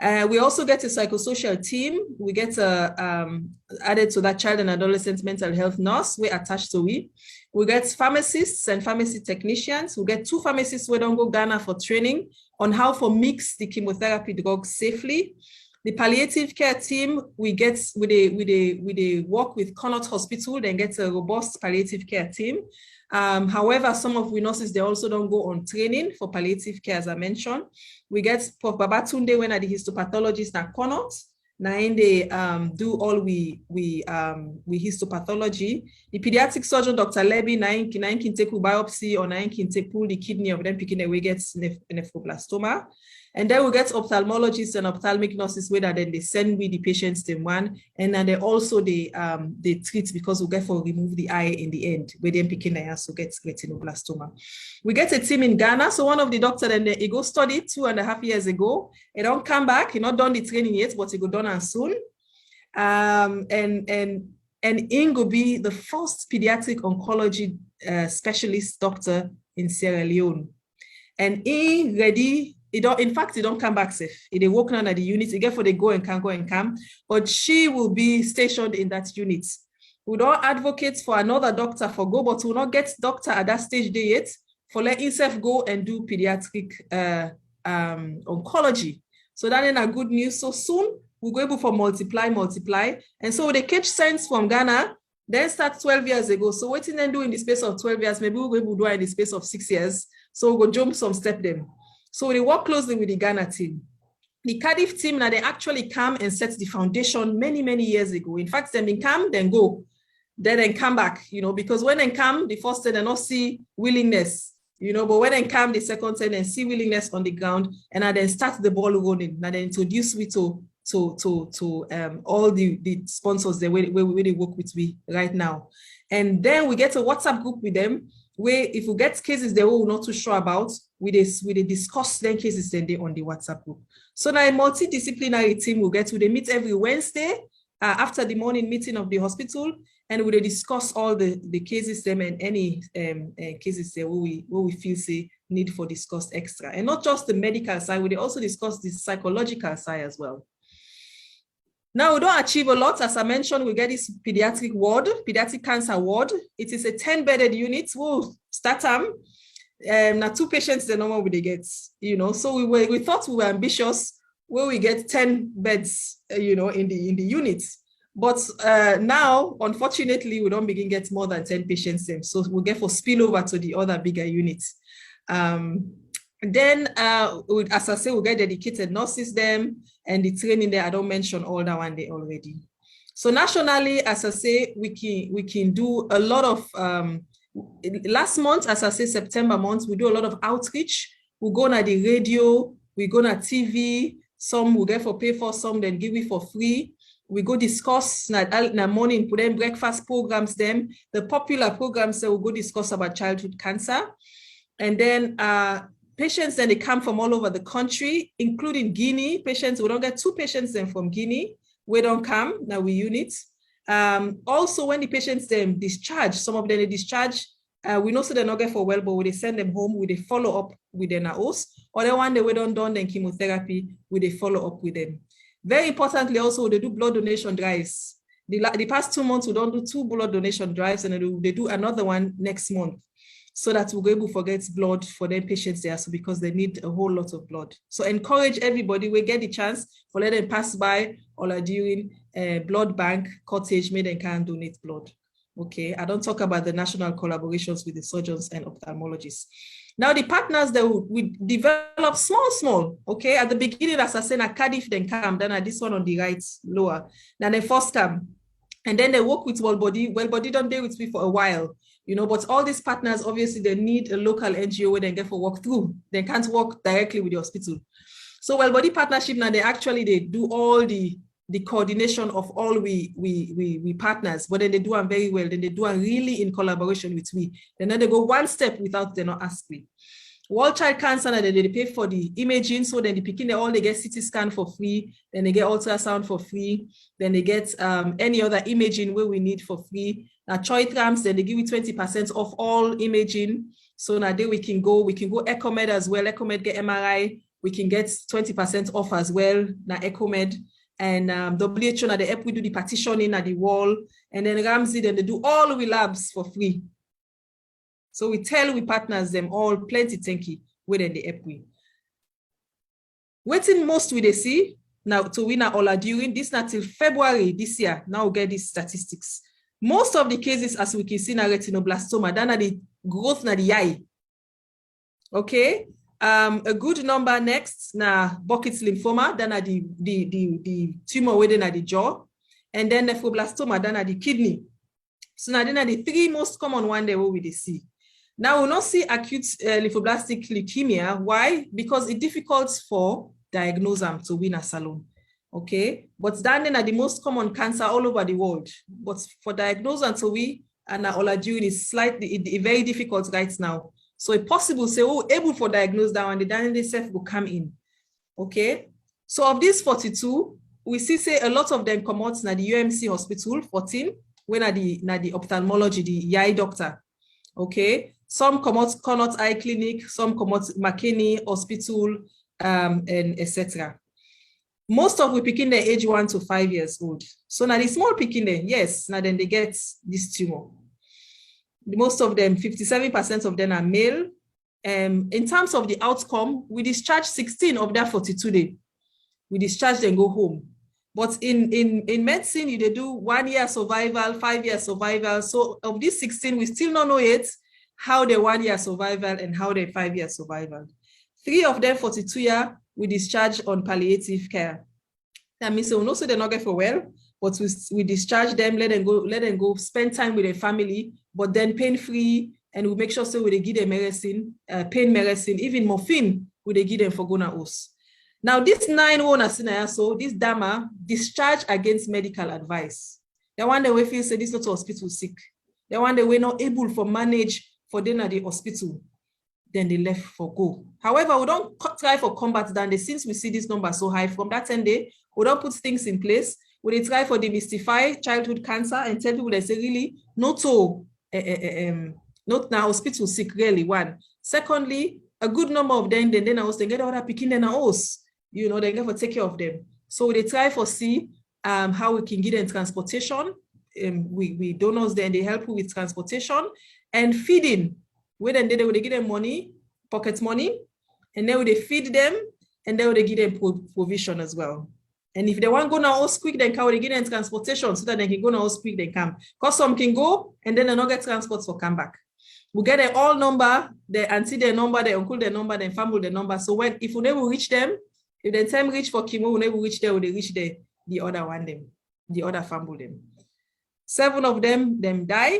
We also get a psychosocial team. We get added to that child and adolescent mental health nurse. We're attached to it. We get pharmacists and pharmacy technicians. We get 2 pharmacists who don't go Ghana for training on how to mix the chemotherapy drugs safely. The palliative care team, we work with Connaught Hospital, then get a robust palliative care team. However, some of we nurses, they also don't go on training for palliative care, as I mentioned. We get Prof. Babatunde when at the histopathologist at Connaught. Now they do all we histopathology. The pediatric surgeon, Dr. Levy, nine can take biopsy or nine can take pull the kidney of them picking away gets nephroblastoma. And then we get ophthalmologists and ophthalmic nurses where then they send me the patients they want, and then they also they treat because we get for remove the eye in the end where then picking the eyes to get retinoblastoma. We get a team in Ghana. So one of the doctors then he go study 2.5 years ago. He don't come back. He not done the training yet, but he go done and soon. And Ingo be the first pediatric oncology specialist doctor in Sierra Leone, and he ready. In fact, he don't come back safe. They work on at the unit. Again, for they go and come, but she will be stationed in that unit. We don't advocate for another doctor for go, but we will not get doctor at that stage day yet for let himself go and do pediatric oncology. So that is a good news. So soon we'll go able for multiply. And so they catch sense from Ghana, then start 12 years ago. So what did they do in the space of 12 years? Maybe we'll go able to do it in the space of 6 years. So we'll go jump some step them. So they work closely with the Ghana team. The Cardiff team, now they actually come and set the foundation many, many years ago. In fact, they come, then go, then come back, because when they come, the first time they not see willingness, but when they come, the second time they see willingness on the ground, and then start the ball rolling. Now they introduce me to all the sponsors where they work with me right now. And then we get a WhatsApp group with them, where if we get cases they were not too sure about, we discuss then cases then they on the WhatsApp group. So now a multidisciplinary team will they meet every Wednesday after the morning meeting of the hospital, and we discuss all the cases them and any cases there where we feel say need for discuss extra, and not just the medical side. We also discuss the psychological side as well. Now, we don't achieve a lot. As I mentioned, we get this pediatric cancer ward. It is a 10-bedded unit. We'll start them. Now 2 patients, the normal we get, So we thought we were ambitious where we get 10 beds, in the unit. But now, unfortunately, we don't begin get more than 10 patients then. So we'll get for spillover to the other bigger units. Then, as I say, we get dedicated nurses them, and the training there, I don't mention all that one day already. So nationally, as I say, we can do a lot of, last month, as I say, September month, we do a lot of outreach. We go on the radio, we go on TV, some we get for pay for, some then give it for free. We go discuss in the morning, put them breakfast programs, them, the popular programs that we go discuss about childhood cancer. And then, patients then they come from all over the country, including Guinea. Patients, we don't get 2 patients then from Guinea. We don't come, now we unit. Also, when the patients then discharge, some of them they discharge, we know so they're not get for well, but we they send them home, we they follow up with their NAOS, or the one they we don't done then chemotherapy, we they follow up with them. Very importantly, also they do blood donation drives. The past 2 months, we don't do 2 blood donation drives, and they do another one next month, so that we'll be able to get blood for their patients there, so because they need a whole lot of blood. So encourage everybody, we get the chance for let them pass by or during blood bank cottage, may they can donate blood. Okay, I don't talk about the national collaborations with the surgeons and ophthalmologists. Now the partners that we develop small, okay? At the beginning, as I said, at Cardiff, then come, then at this one on the right, lower, then they first come. And then they work with Wel Bodi. Wel Bodi don't deal with me for a while, but all these partners, obviously, they need a local NGO where they get for work through. They can't work directly with the hospital. So Wel Bodi partnership, now they do all the coordination of all we partners, but then they do them very well. Then they do them really in collaboration with me. Then they go one step without they not ask me. World Child Cancer, and then they pay for the imaging. So then the Pékin, they get CT scan for free. Then they get ultrasound for free. Then they get any other imaging where we need for free. Now, Choitrams, then they give you 20% off all imaging. So now there we can go EcoMed as well. EcoMed get MRI. We can get 20% off as well. Now EcoMed. And WHO, now they help we do the partitioning at the wall. And then Ramsey, then they do all the labs for free. So we tell we partners them all plenty thank you within the help we. Waiting most we they see now to win all during this not till February this year. Now we get these statistics. Most of the cases, as we can see, na retinoblastoma, then are the growth na the eye. Okay. A good number next na Burkitt's lymphoma, then are the tumor within the jaw, and then nephroblastoma, then are the kidney. So now then are the three most common one there we see. Now we'll not see acute lymphoblastic leukemia. Why? Because it's difficult for diagnosing to win a salon. Okay, but then are the most common cancer all over the world. But for diagnosing to we and all are doing is slightly very difficult right now. So it's possible say, oh, able for diagnose that one, the Daniel self will come in. Okay. So of these 42, we see say a lot of them come out na the UMC hospital, 14, when are the ophthalmology, the eye doctor. Okay. Some come out Connaught Eye Clinic, some come out McKinney Hospital, and etc. Most of we picking their age 1 to 5 years old. So now the small picking there, yes, now then they get this tumor. Most of them, 57% of them are male. In terms of the outcome, we discharge 16 of that 42 days. We discharge and go home. But in medicine, they do 1 year survival, 5 year survival. So of these 16, we still don't know yet how the 1 year survival and how the 5 year survival. 3 of them, 42 year, we discharge on palliative care. That means we know so they're not get for well, but we discharge them, let them go spend time with their family, but then pain-free, and we make sure so we give them medicine, pain medicine, even morphine, we give them for gonorrhea. Now, this 9-1, so this DAMA, discharge against medical advice. The one that we feel say this not hospital sick. The one that we're not able to manage for them at the hospital. Then they left for go. However, we don't try for combat that since we see this number so high from that 10 day, we don't put things in place. We try for demystify childhood cancer and tell people they say really not now hospital sick really one. Secondly, a good number of them then they get other picking in a house. You know, they get for take care of them. So they try for see how we can give them transportation. We donors then they help with transportation and feeding. Where then they would give them money, pocket money, and then they feed them, and then they give them provision as well. And if they want to go now quick, then can they give them transportation so that they can go now quick, they come. Because some can go and then they not get transport for come back. We get their all number, their auntie their number, their uncle their number, their family their number. So when if we never reach them, if the time reach for chemo, we never reach there, we reach the other one them, the other family them. 7 of them die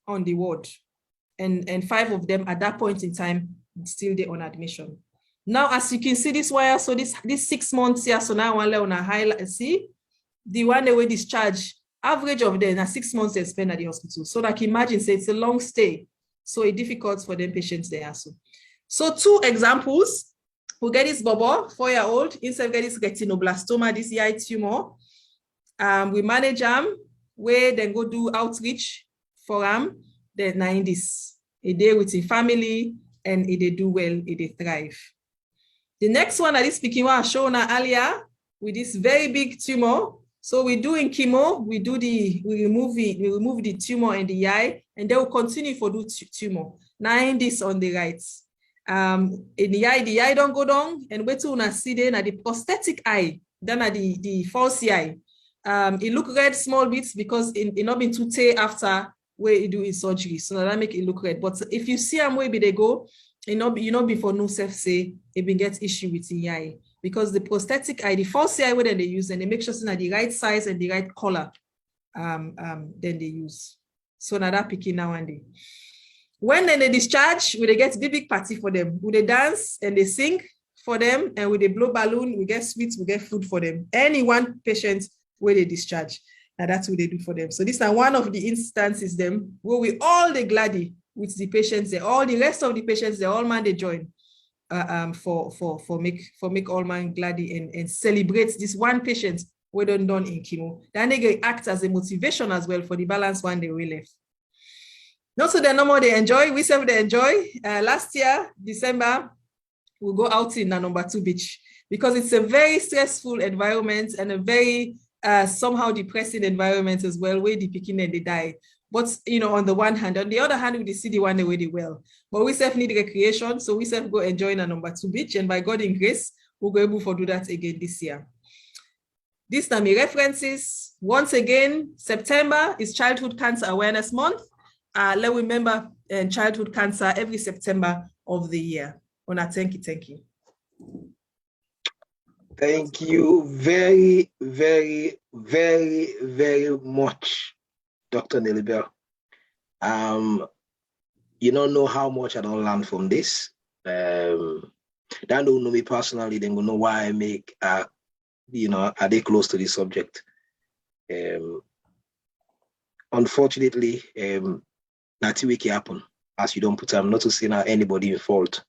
on the ward. And 5 of them at that point in time still they on admission. Now, as you can see this wire, so this 6 months here, so now one on a highlight, see the one they will discharge, average of them, 6 months they spend at the hospital. So like imagine, say it's a long stay. So it's difficult for them patients there. So 2 examples, we get this Bobo, 4-year-old, instead of get this retinoblastoma, this eye tumor. We manage them, where then go do outreach for them. They're 90s, a day with the family, and they do well, they thrive. The next one I speaking I showed earlier with this very big tumor. So we do in chemo, we remove the tumor in the eye, and they will continue for do tumor. 90s on the right. In the eye don't go down, and wait till una see then at the prosthetic eye, then at the false eye. It look red small bits because it not been too tear after where you do in surgery, so that make it look red. But if you see them where they go, you know before no self say it been get issue with the eye because the prosthetic eye, the false eye where they use, and they make sure it's the right size and the right color, then they use. So now that picking now and then. When then they discharge, we they get big party for them. We they dance and they sing for them, and with they blow balloon, we get sweets, we get food for them. Any one patient where they discharge. And that's what they do for them. So this is one of the instances them where we all the gladdy with the patients there. All the rest of the patients, they all man they join for make all man gladdy and celebrate this one patient we done in chemo. Then they act as a motivation as well for the balance one they will left. Not so they no more they enjoy. We self they enjoy. Last year, December, we'll go out in number 2 beach because it's a very stressful environment and a very somehow depressing environment as well, where the Pékin and they die. But on the one hand, on the other hand, we see the one way they well. But we self need recreation, so we self go enjoy in a number 2 beach, and by God in grace, we'll go able to do that again this year. These are my references. Once again, September is Childhood Cancer Awareness Month. Let's remember childhood cancer every September of the year. Thank you. Thank you very, very, very, very much, Dr. Nellie Bell. You don't know how much I don't learn from this. They don't know me personally, they don't know why I make, are they close to this subject? Unfortunately, nothing will happen as you don't put them, not to say now anybody in fault.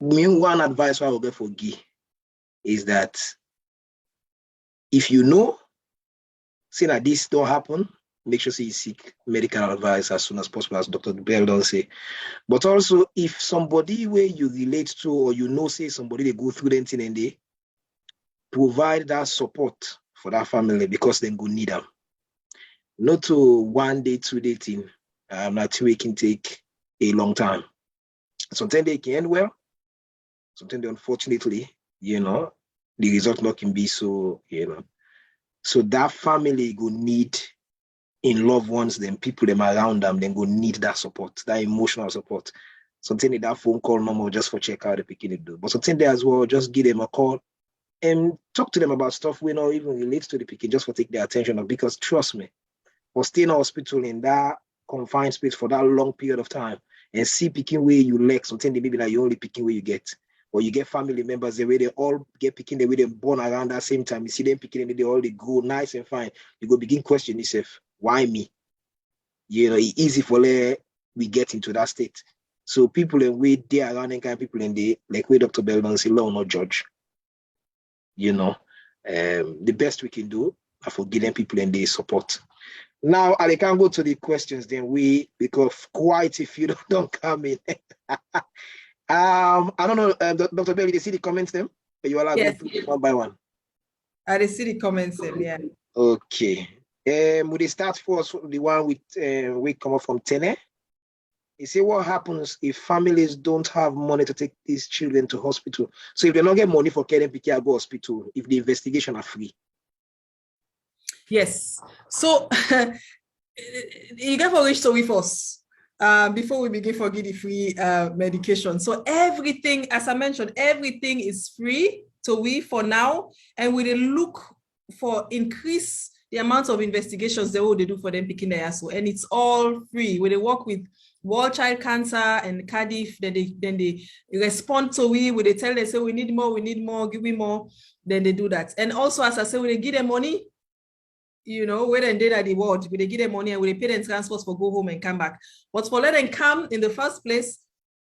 One advice I will get for Guy is that if you know, say that this don't happen, make sure you seek medical advice as soon as possible, as Dr. Bell don't say. But also, if somebody where you relate to or say somebody they go through anything and they provide that support for that family because they go need them. Not to 1 day, 2 day thing. That way can take a long time. Sometimes they can end well. Sometimes they, unfortunately, the result not can be so, So that family go need in loved ones, then people them around them, then go need that support, that emotional support. Sometimes that phone call normal just for check out the beginning do. But sometimes they as well just give them a call and talk to them about stuff we not even relate to the Pékin, just for take their attention of, because trust me, for staying in a hospital in that confined space for that long period of time and see Pékin where you lack, sometimes they maybe like you only Pékin where you get. Or you get family members the way they all get Pékin, the way they're born around that same time. You see them Pékin and they all they grow nice and fine. You go begin question yourself, why me? It's easy for we get into that state. So people in way they around and kind of people in the like where Dr. Bell say, law not judge. The best we can do are for giving people in the support. Now I can go to the questions. Then because quite a few don't come in. I don't know, Dr. Belly, they see the comments them? You all go through one by one. I see the comments them, yeah. Okay. Would they start first the one with we come up from Tene? He say, what happens if families don't have money to take these children to hospital? So if they don't get money for carrying Pékin, go hospital if the investigation are free. Yes. So you get for which story first. Before we begin for the free medication. So everything, as I mentioned, everything is free to we for now, and we look for increase the amount of investigations they do for them picking their asshole, and it's all free. When they work with World Child Cancer and Cardiff, then they respond to we, when they tell them, say we need more, give me more, then they do that. And also, as I say, when they give them money, when they did at the ward, when they give them money and when they pay them transport for go home and come back. But for let them come in the first place,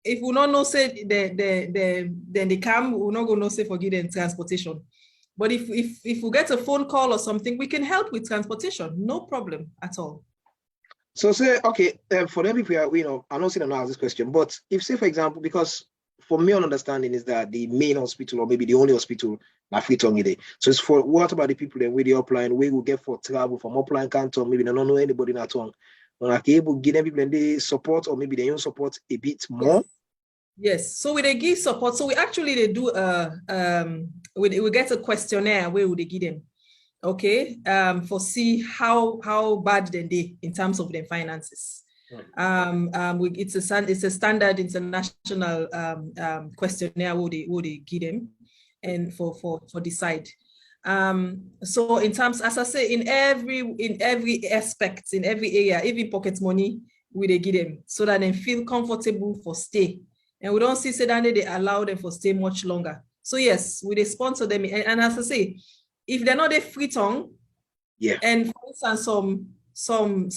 if we not know say then they come, we're not going to say for give them transportation. But if we get a phone call or something, we can help with transportation, no problem at all. So say, okay, for them, if we are, I don't see them ask this question, but if say, for example, because for me, understanding is that the main hospital or maybe the only hospital na free tongue day. So it's for what about the people then with the upline we will get for travel from upline canton, maybe they don't know anybody in that tongue. Like able to give them people and they support or maybe they don't support a bit more. Yes. So we they give support. So we actually they do we get a questionnaire where would they give them, okay, for see how bad then they in terms of their finances. It's a standard international questionnaire would they give them and for decide. So in terms, as I say, in every aspect, in every area, even pocket money, we they give them so that they feel comfortable for stay. And we don't see say that they allow them for stay much longer. So yes, we they sponsor them. And as I say, if they're not a free tongue, yeah. And for instance, some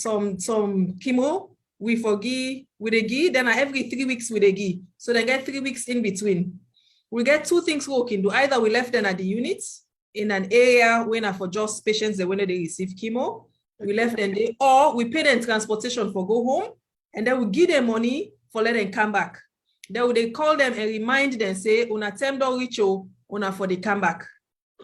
chemo, we forgive with a gi, then every 3 weeks with a gi. So they get 3 weeks in between. We get two things we can do. Either we left them at the units in an area when for just patients that when they receive chemo, we left them there, or we pay them transportation for go home, and then we give them money for let them come back. Then they call them and remind them, say, una tem don't reach you, una for the come back.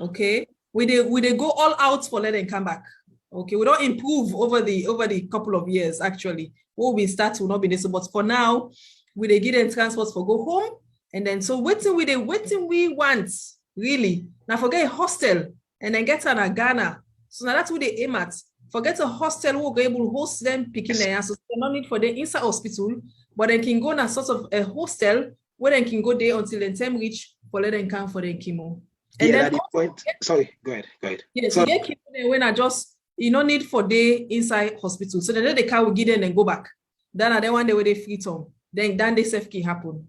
Okay. We they go all out for let them come back. Okay. We don't improve over the couple of years, actually. What we start will not be this, but for now, we they give them transports for go home. And then so waiting we want, really. Now forget a hostel and then get an Ghana. So now that's what they aim at. Forget a hostel who will be able to host them picking their so they no need for the inside hospital, but they can go in a sort of a hostel where they can go there until the time reach for let them come for the chemo. And yeah, then that point. Sorry, go ahead. Yeah, so get chemo when I just no need for day inside hospital. So then they can get in and go back. Then I don't want the way they free time. Then they safe can happen.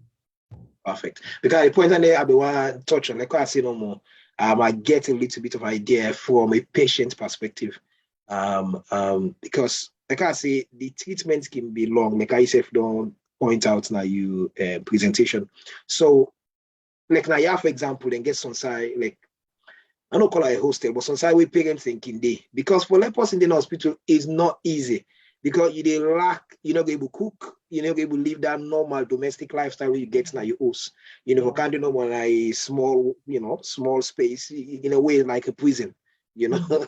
Perfect. Because the point that I want to touch on, like I say no more, I get a little bit of idea from a patient perspective. Because like I say, the treatment can be long. Like I said, don't point out now you presentation. So, like now, for example, then get some side like I don't call it a hostel, but some side we parents thinking day because for let person in the hospital is not easy because you they lack, you're not able to cook, you're not able to live that normal domestic lifestyle where you get now your host. You know, can't do normal like a small, small space in a way like a prison. You know,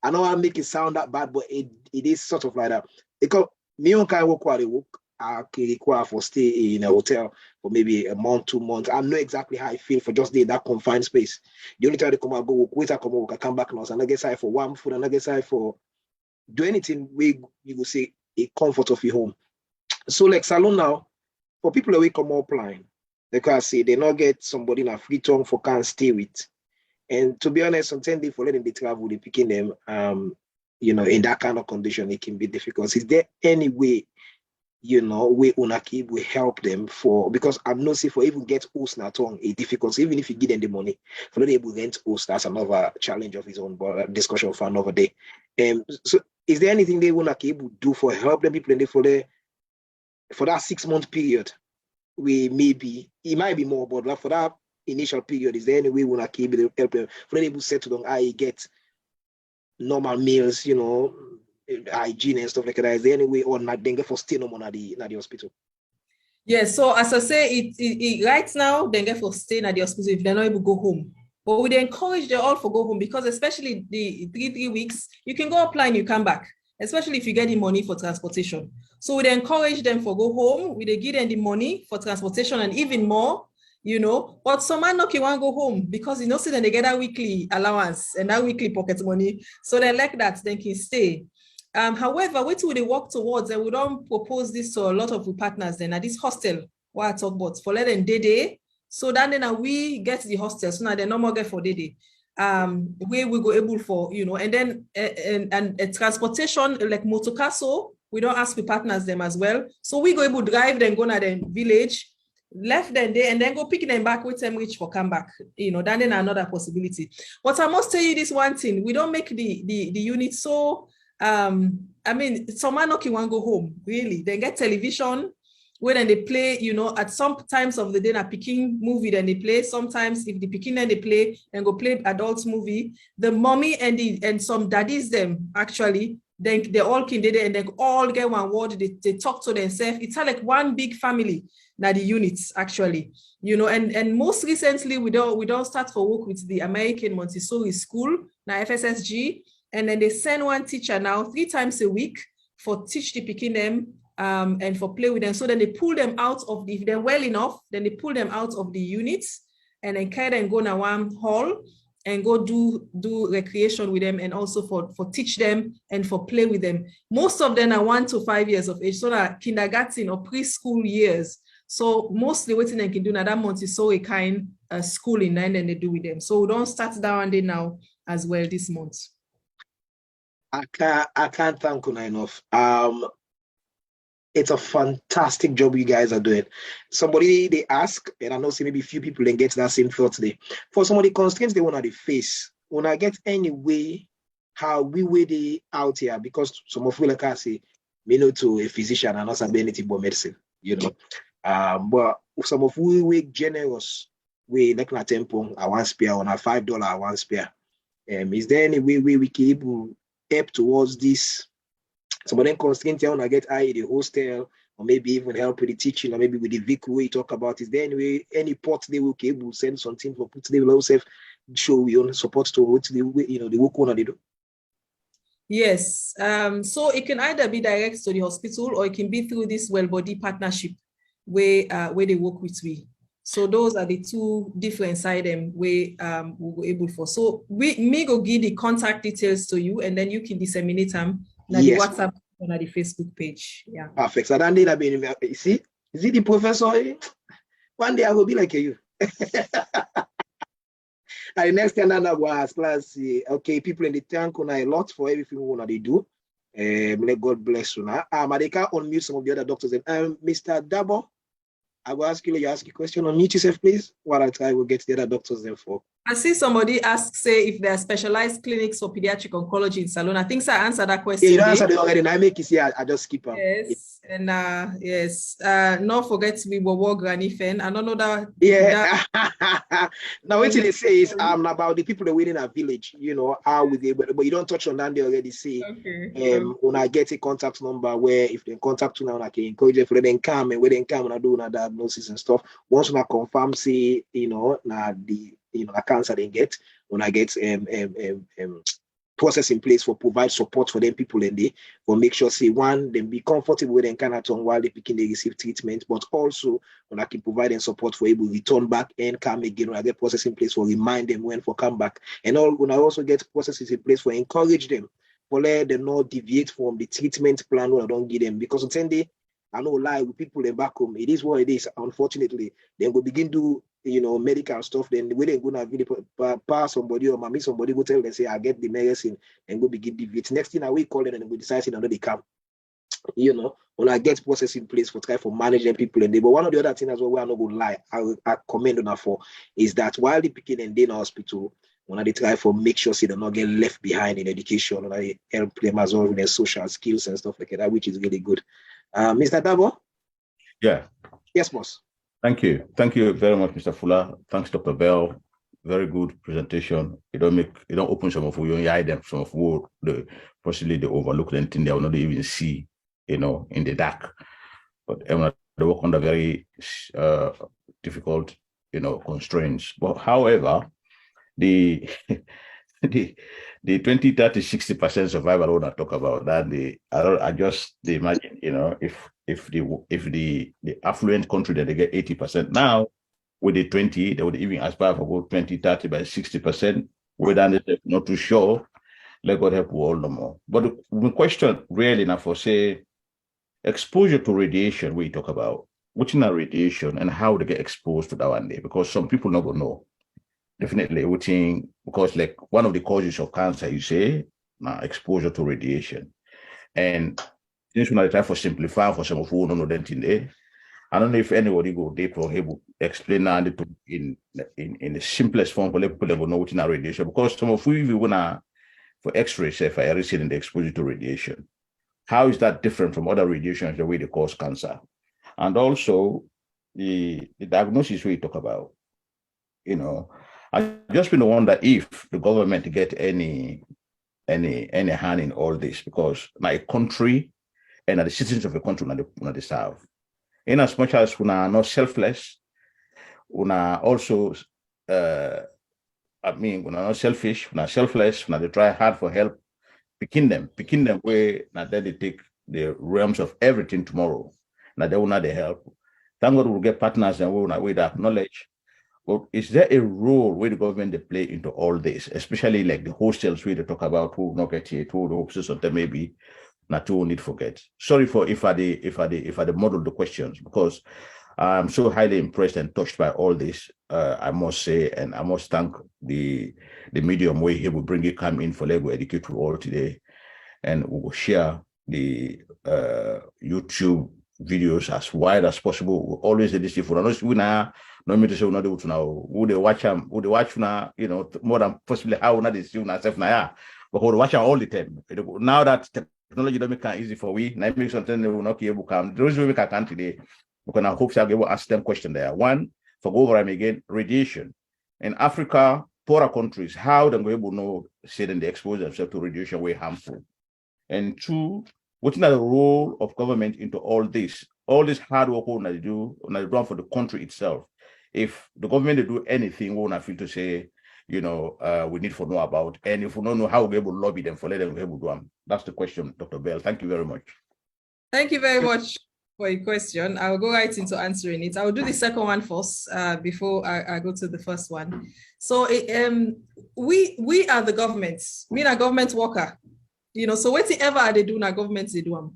I know I make it sound that bad, but it is sort of like that. Because me on kind of work, I require for stay in a hotel for maybe a month, 2 months. I know exactly how I feel for just that confined space. The only time they come out, go work, wait, I come work, I come back now. And I get side for warm food, and I get side for do anything where you will say a comfort of your home. So like salon now, for people that we come applying, they can say they not get somebody in a free tongue for can stay with. And to be honest, sometimes they for letting they travel, they picking them, in that kind of condition, it can be difficult. Is there any way, where Unakib will help them because I'm not saying for even get host at all, it's difficult. So even if you give them the money, for not able to rent host, that's another challenge of his own, but discussion for another day. So is there anything they Unakib will do for help them people for that 6 month period? It might be more, but for that initial period, is there any way we want to keep it help them for able to settle down? I get normal meals, hygiene and stuff like that. Is there any way or not then get for stay no more at the hospital? Yeah, so as I say, it right now they get for staying at the hospital if they're not able to go home. But we encourage them all for go home because especially the 3 weeks, you can go apply and you come back, especially if you get the money for transportation. So we encourage them for go home. We give them the money for transportation and even more. But some man not want to go home because see then they get that weekly allowance and that weekly pocket money. So they like that, they can stay. However, what will they work towards? And we don't propose this to a lot of partners then at this hostel, what I talk about, for let them day. So then we get the hostel. So now they no more get for day. Where we go able for, and then and transportation like motorcar, so we don't ask the partners them as well. So we go able to drive them, go to the village, left them there and then go pick them back with them reach for come back, then another possibility. But I must tell you this one thing, we don't make the unit so some man not want to go home, really. They get television where then they play, at some times of the day, a Pékin movie, then they play. Sometimes if the Pékin then they play and go play adults movie, the mommy and some daddies them actually, then they all came there and they all get one word, they talk to themselves. It's like one big family. Now the units actually, and most recently we don't start for work with the American Montessori school, now FSSG, and then they send one teacher now 3 times a week for teach the Pékin them and for play with them. So then they pull them out of if they're well enough, then they pull them out of the units and then carry them go to one hall and go do recreation with them and also for teach them and for play with them. Most of them are 1 to 5 years of age, so that kindergarten or preschool years. So mostly what they can do now that Montessori kind schooling and then they do with them. So we don't start that one day now as well this month. I can't thank you enough. It's a fantastic job you guys are doing. Somebody they ask, and I know see maybe few people then get that same thought today. For some of the constraints they want to face, when I get any way how we weigh the out here, because some of you like I say, me know to a physician and not somebody anything about medicine, you know. But some of we generous, we like na tempo I want spare on a $5 I want spare. Is there any way we can able help towards this? Some of them constraints I want to get i.e. the hostel, or maybe even help with the teaching, or maybe with the vehicle we talk about. Is there any way, any port they will be able to send something for put they will also show we own support to what the the work on they do? Yes. So it can either be direct to the hospital, or it can be through this Wel Bodi partnership where they work with we. So those are the two different side where we'll be able for. So me go give the contact details to you, and then you can disseminate them on the WhatsApp and the Facebook page. Yeah. Perfect. So that need to be, see, is it the professor? One day I will be like you. And the next thing I was class, okay, people in the tank on a lot for everything they do. Let God bless you now. They can't unmute some of the other doctors. Mr. Dabo, I will ask you a question. Unmute yourself, please, while I try to get the other doctors there for. I see somebody ask, say, if there are specialized clinics for pediatric oncology in Salone. I think I answered that question. Yeah, you answered it already. And I make it here. I just skip them. Yes, and yes. Not forget we were Granny Fen. I don't know that. Yeah. Now what they say is about the people that were in a village. You know how we they, but you don't touch on that. They already say. Okay. When I get a contact number where if they contact you now, I can encourage them for them come and when they come and I do a diagnosis and stuff. Once when I confirm, say now the cancer they get, when I get process in place for provide support for them people and they for make sure say one them be comfortable with them kind of tongue while they picking they receive treatment, but also when I can provide them support for able to return back and come again when I get process in place for remind them when for come back, and all when I also get processes in place for encourage them for let them not deviate from the treatment plan when I don't give them, because on 10 day I know lie with people in back home. It is what it is. Unfortunately, then we begin to medical stuff. Then when they go to pass somebody or mommy somebody go tell them say I get the medicine and go begin deviate. Next thing I will call them and we decide another they come. When I get process in place for try for managing people and they. But one of the other things as well, where I'm not gonna lie, I commend on her for is that while they picking and in the hospital, when they try for make sure they don't not get left behind in education, and I help them as well with their social skills and stuff like that, which is really good. Mr. Dabo? Yeah. Yes, boss. Thank you. Thank you very much, Mr. Fuller. Thanks, Dr. Bell. Very good presentation. You don't open some of you hide them, some of who possibly they overlook anything they will not even see, in the dark. But they work under very difficult, constraints. But however, the 20, 30, 60% survival I want to talk about that I just imagine, if the affluent country that they get 80% now with the 20, they would even aspire for about 20, 30 by 60%. Whether they're not too sure, let God help you all no more. But the question really now for say exposure to radiation, we talk about which is radiation and how they get exposed to that one day, because some people not gonna know. Definitely, we think because like one of the causes of cancer, you say, exposure to radiation. And since when I try for simplify for some of who don't know that in there, I don't know if anybody go deep or able to explain that in the simplest form for people that will know what in radiation. Because some of you wanna for X-ray, say if I receive the exposure to radiation, how is that different from other radiations the way they cause cancer? And also the diagnosis we talk about, I just been wonder if the government get any hand in all this, because my country and the citizens of the country not the serve. In as much as we are not selfless, we are also we're not selfish, we're not selfless, we're not try hard for help, picking them where now that they take the realms of everything tomorrow. Now they will not the help. Thank God we'll get partners and we will not with that knowledge. But is there a role where the government they play into all this, especially like the hostels we they talk about who not get here, who the officers of them maybe not to need forget. Sorry for if I model the questions, because I'm so highly impressed and touched by all this. I must say, and I must thank the medium way he will bring it come in for Lego educate to all today, and we will share the YouTube videos as wide as possible. We always do this for us. We now no me to say we not do it now. Who they watch them? Who they watch now? More than possibly how not they see ourselves now. Because we watch all the time. Now that technology don't make it easy for we, now it makes something they will not be able to come. Those who can today, we can hope to be able to ask them question there. One, for go over them again, radiation. In Africa, poorer countries, how they're able to know, say then they expose themselves to radiation way harmful. And two, what is the role of government into all this? All this hard work when they do for the country itself. If the government they do anything, we want to feel to say, we need to know about, and if we don't know how we're able to lobby them for let them be able to do them. That's the question, Dr. Bell. Thank you very much. Thank you very much for your question. I'll go right into answering it. I'll do the second one first before I go to the first one. So we are the government. We are a government worker. So whatever they do in our government, they do them.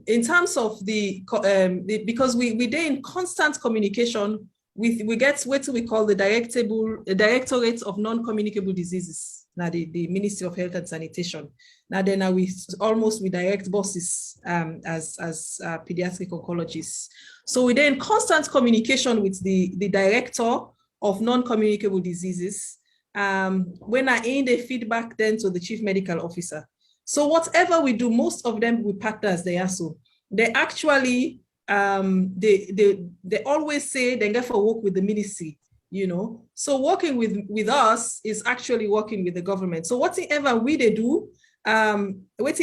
In terms of because we're in constant communication we get what we call the Directorate of Non-Communicable Diseases. Now the Ministry of Health and Sanitation. Now we direct bosses as pediatric oncologists. So we're in constant communication with the Director of Non-Communicable Diseases. When I aim the feedback then to the Chief Medical Officer. So whatever we do, most of them we partners there. So they actually they always say they get for work with the ministry, So working with us is actually working with the government. So whatever we they do, now we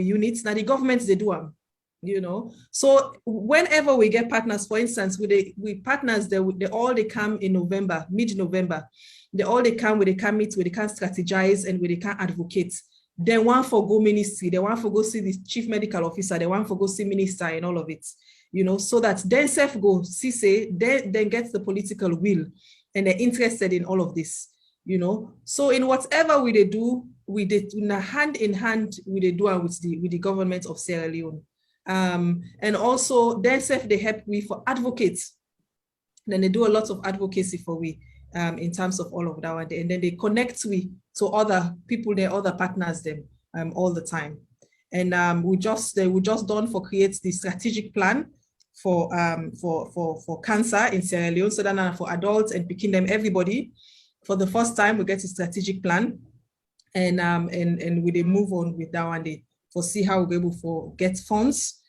units, now the governments they do them, So whenever we get partners, for instance, we partners they come in November, mid-November. They come where they can meet, where they can strategize, and where they can advocate. They want for go ministry, they want for go see the chief medical officer, they want for go see minister and all of it, so that then self go see say, then get the political will and they're interested in all of this, So in whatever we do, we did hand in hand with the government of Sierra Leone. And also then self they help we for advocates. Then they do a lot of advocacy for we. In terms of all of that one, and then they connect to other people, their other partners, them all the time. And we just done for create the strategic plan for cancer in Sierra Leone. So then for adults and picking them everybody, for the first time we get a strategic plan, and we move on with that one day for see how we'll be able to get funds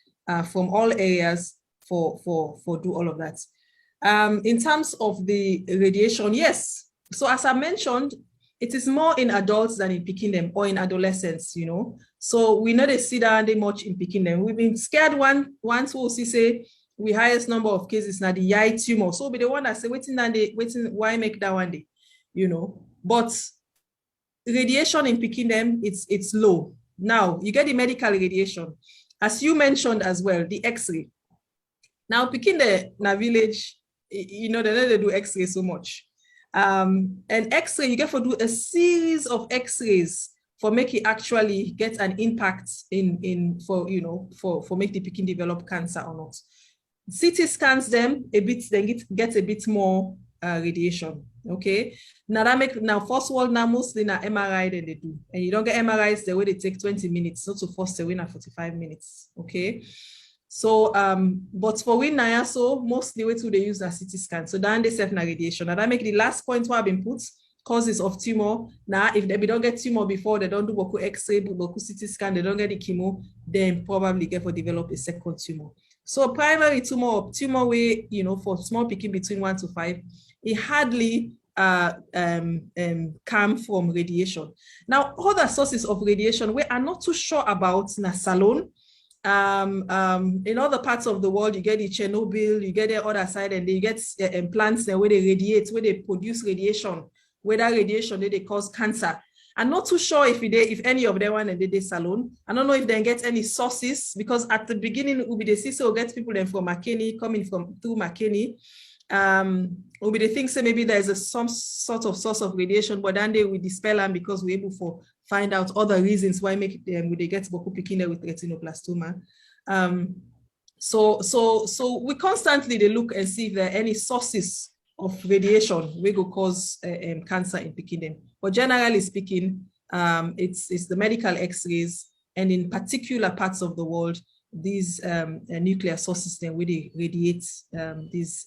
from all areas for do all of that. In terms of the radiation, yes. So as I mentioned, it is more in adults than in picking them or in adolescents, So we know they see that they much in picking them. We've been scared once we'll say we highest number of cases now the eye tumor. So be the one that say why make that one day, But radiation in picking them, it's low. Now you get the medical radiation, as you mentioned as well, the X-ray. Now picking the village. They do X-ray so much. And X-ray, you get to do a series of X-rays for make it actually get an impact for make the picking develop cancer or not. CT scans them a bit, then get a bit more radiation. Okay. Now first of all, now mostly now MRI then they do. And you don't get MRIs the way they take 20 minutes, not to first the way now 45 minutes. Okay. So, but for we now, so mostly way to they use a CT scan. So then they self radiation. And that make the last point what have been put causes of tumor. Now, if they don't get tumor before, they don't do Boku X-ray, Boku CT scan, they don't get the chemo, then probably get for develop a second tumor. So primary tumor way, for small picking between 1 to 5, it hardly come from radiation. Now, other sources of radiation we are not too sure about na Salon. In other parts of the world, you get the Chernobyl, you get the other side, and you get plants there where they radiate, where they produce radiation, where that radiation they cause cancer. I'm not too sure if any of them want and they Salon. I don't know if they get any sources, because at the beginning it will be the CISO get people then from McKinney coming through McKinney. Will be the thing say maybe there's some sort of source of radiation, but then they will dispel them because we're able to find out other reasons why make them they get Boku Pekin with retinoblastoma. So we constantly they look and see if there are any sources of radiation which will cause cancer in Pekin. But generally speaking, it's the medical X-rays, and in particular parts of the world, these nuclear sources then where they radiate these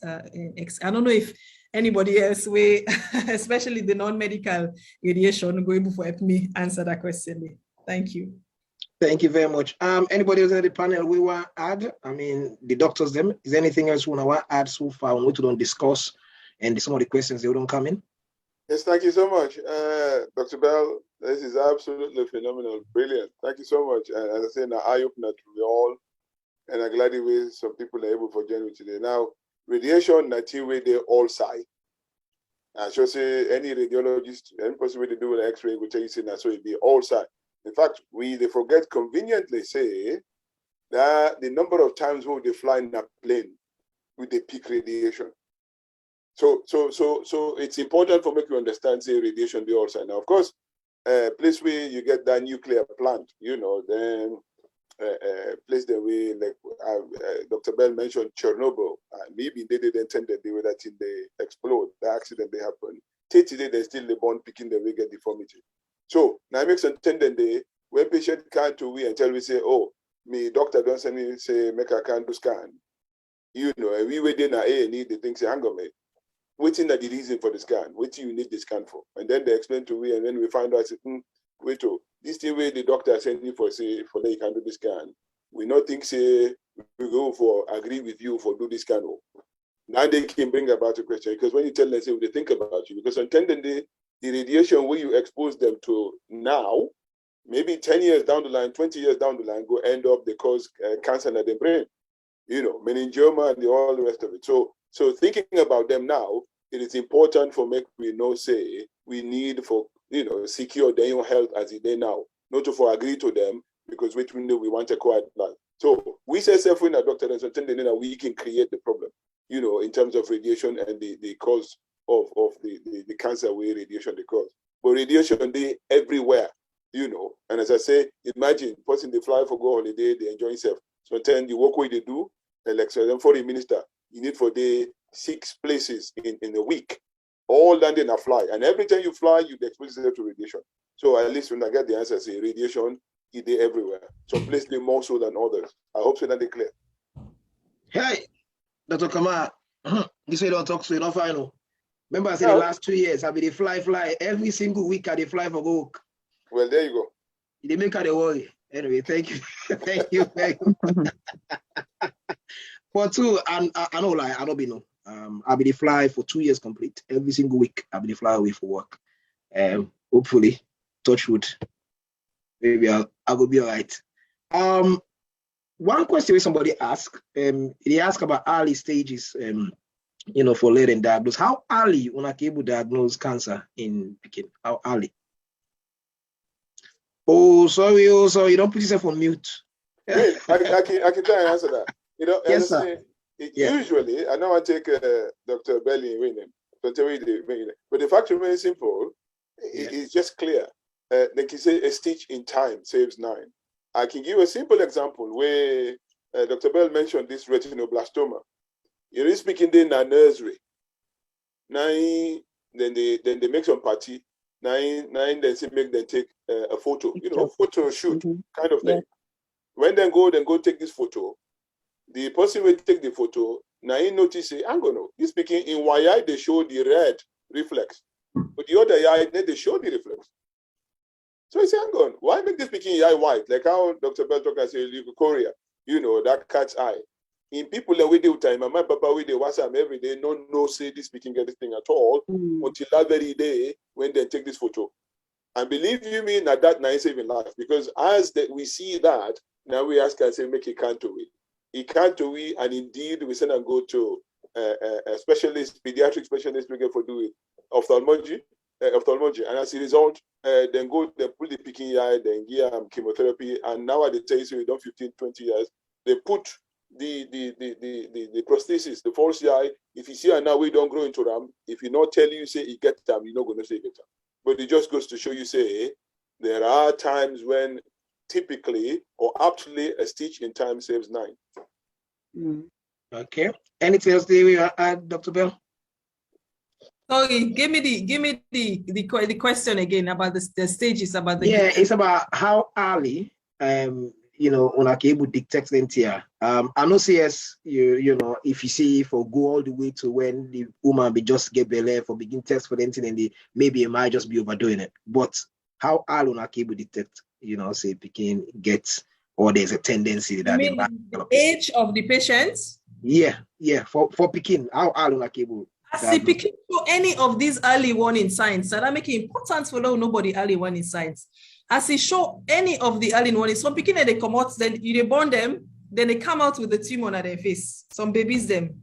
X. I don't know if anybody else way, especially the non-medical radiation, go able to help me answer that question. Thank you. Thank you very much. Anybody else in the panel we want to add? I mean, the doctors, them, is there anything else we want to add so far on what we don't discuss and some of the questions they don't come in? Yes, thank you so much. Dr. Bell, this is absolutely phenomenal, brilliant. Thank you so much. As I said, an eye-opener to we all, and I'm glad the some people are able to join me today. Now, radiation, way they all side. I should say any radiologist, any person with to do an X-ray will tell you say that so it be all side. In fact, they forget conveniently say that the number of times when they fly in a plane with the peak radiation. So it's important for me to understand say radiation the all side. Now, of course, place where you get that nuclear plant, you know, then place the way like Dr. Bell mentioned Chernobyl. Maybe they didn't intend that they were that they explode, the accident they happen. Today they still the born picking the way get deformity. So now it makes sense that when patient can't to we until we say, oh, me doctor don't send me say make a can do scan. You know, and we wait in A&E, they think say hang on me. Waiting at the reason for the scan, what you need the scan for. And then they explain to me, and then we find out say, wait, this the way the doctor sent you for say for that you can do the scan. We not think say we go for agree with you for do this scan. Now they can bring about a question because when you tell them say they think about you, because intending the radiation where you expose them to now, maybe 10 years down the line, 20 years down the line, go end up they cause cancer in the brain, you know, meningioma and all the rest of it. So thinking about them now, it is important for me we know say we need for secure their own health as it is now, not to for agree to them because we know we want a quiet life. So we say self in a doctor and so that we can create the problem, you know, in terms of radiation and the cause of the cancer way radiation they cause. But radiation they everywhere, you know. And as I say, imagine person they fly for go holiday, they enjoy themselves. So then the work way they do, like so then foreign minister, you need for the 6 places in a week, all landing a fly. And every time you fly, you expose yourself to radiation. So at least when I get the answer, say radiation is there everywhere. Some places they more so than others. I hope so that they clear. Hey, Dr. Kamar, this way don't talk so you don't final. Remember I said the last 2 years, I be the fly every single week I dey fly for work. Well, there you go. They make her the worry. Anyway, thank you. Thank you very much. For two, I know like I don't be no. I'll be the fly for 2 years complete. Every single week, I'll be the fly away for work. Hopefully, touch wood. Maybe I will be all right. One question somebody asked, they ask about early stages, for late and diagnose. How early when I can diagnose cancer in Pékin? How early? Oh, sorry, you don't put yourself on mute. Wait, I can try and answer that. You know, yes, sir. Usually, I know I take Dr. Belly with him, but the fact remains simple. It's just clear. Like you say, a stitch in time saves 9. I can give a simple example where Dr. Bell mentioned this retinoblastoma. You're speaking in a nursery. 9, then they make some party. 9, then they make them take a photo, photo shoot kind of thing. When they go take this photo. The person will take the photo. Now he notice, I'm gonna. He's speaking in one eye. They show the red reflex, but the other eye they show the reflex. So he said, "I'm going. Why make this speaking eye white? Like how Dr. Beltoka said, Korea, that cat's eye. In people that we do time, my papa we do WhatsApp every day. No say this speaking get this thing at all until that very day when they take this photo. And believe you me, that night saving life because as we see that now we ask and say make it can't do it. He can't do it, and indeed we send and go to a specialist, pediatric specialist, looking for doing ophthalmology, and as a result, then put the picking eye, then give chemotherapy, and now they tell you so you don't 15, 20 years, they put the prosthesis, the false eye. If you see and now we don't grow into them, if you not tell you say you get them, you're not going to say get them. But it just goes to show you say there are times when typically or aptly a stitch in time saves 9. Okay. Anything else there we add, Dr. Bell? Sorry, give me the question again about the stages about the it's about how early when I able detect them here. I know CS, if you see for go all the way to when the woman be just get belay for begin test for them, and they maybe it might just be overdoing it. But how are on able detect, say Pékin gets, or there's a tendency that you mean the age of the patient? Yeah. For Pékin, how are on able? See, Pékin for any of these early warning signs that are making important for nobody early warning signs. As it show any of the early warning, some Pékin they come out, then you born them, then they come out with the tumor on their face. Some babies them,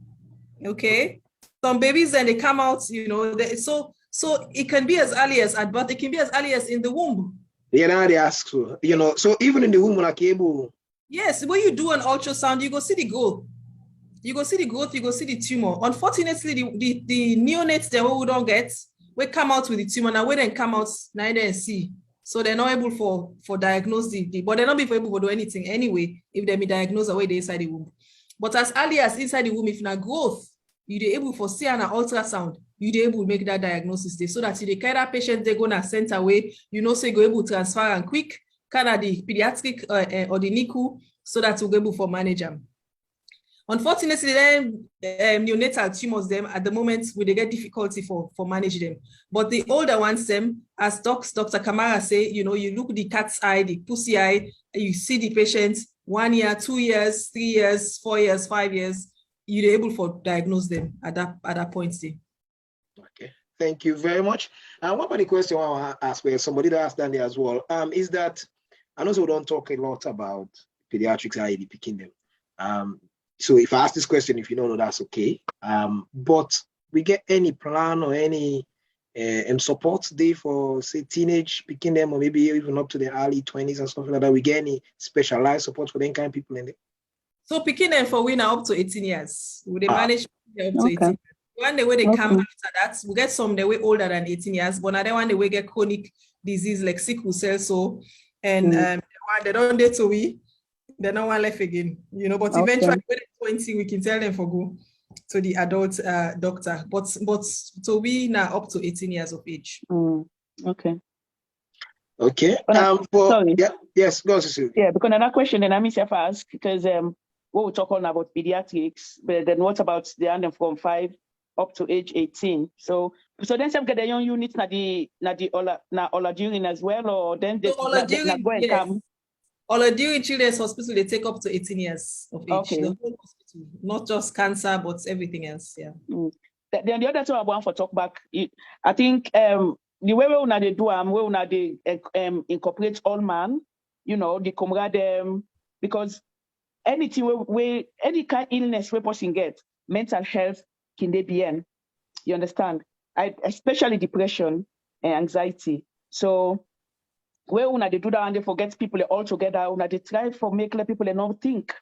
okay. Some babies then they come out, so it can be as early as but it can be as early as in the womb. Yeah, now they ask so, so even in the womb, like able. Yes, when you do an ultrasound, you go see the growth. You go see the growth, you go see the tumor. Unfortunately, the neonates that we don't get, we come out with the tumor. Now we then come out neither and see. So they're not able for diagnose but they're not able to do anything anyway if they be diagnosed away they inside the womb. But as early as inside the womb, if not growth, you're able for see an ultrasound, you're able to make that diagnosis there so that if the carry that patient they're gonna send away, so you go able to transfer and quick, kind of the pediatric or the NICU, so that you'll be able for manage them. Unfortunately, then neonatal tumors them at the moment they get difficulty for managing them. But the older ones them, as Dr. Kamara say, you look the cat's eye, the pussy eye, you see the patient 1 year, 2 years, 3 years, 4 years, 5 years, you're able to diagnose them at that point. Okay, thank you very much. And one of the question I want to ask, where somebody that asked Danny as well, is that I know we don't talk a lot about pediatrics IED Pékin them. So if I ask this question, if you don't know, that's okay. But we get any plan or any support day for say teenage Pékin them, or maybe even up to the early 20s and stuff like that. We get any specialized support for them kind of people in there? So Pékin them for we now up to 18 years. We manage up to 18 years. One the way they come after that, we get some the way older than 18 years, but another one the way get chronic disease like sickle cell. So and they don't date to we. They're not one left again, but eventually when they're 20, we can tell them for go to the adult doctor. But so we now up to 18 years of age. Okay. Sorry. Yes, go on. Yeah, because another question then I miss if I ask, because we talk on about pediatrics, but then what about the under from 5 up to age 18? So then some get the young units na the during as well, or then they go and come. All during Children's Hospital, they take up to 18 years of age. Okay. The whole hospital, not just cancer, but everything else. Yeah. Then the other thing I want for talk back, I think the way we do we incorporate all man, the comrade because anything any kind of illness we person get, mental health can they be in. You understand? Especially depression and anxiety. So where they do that and they forget people all together, they try for make people not think.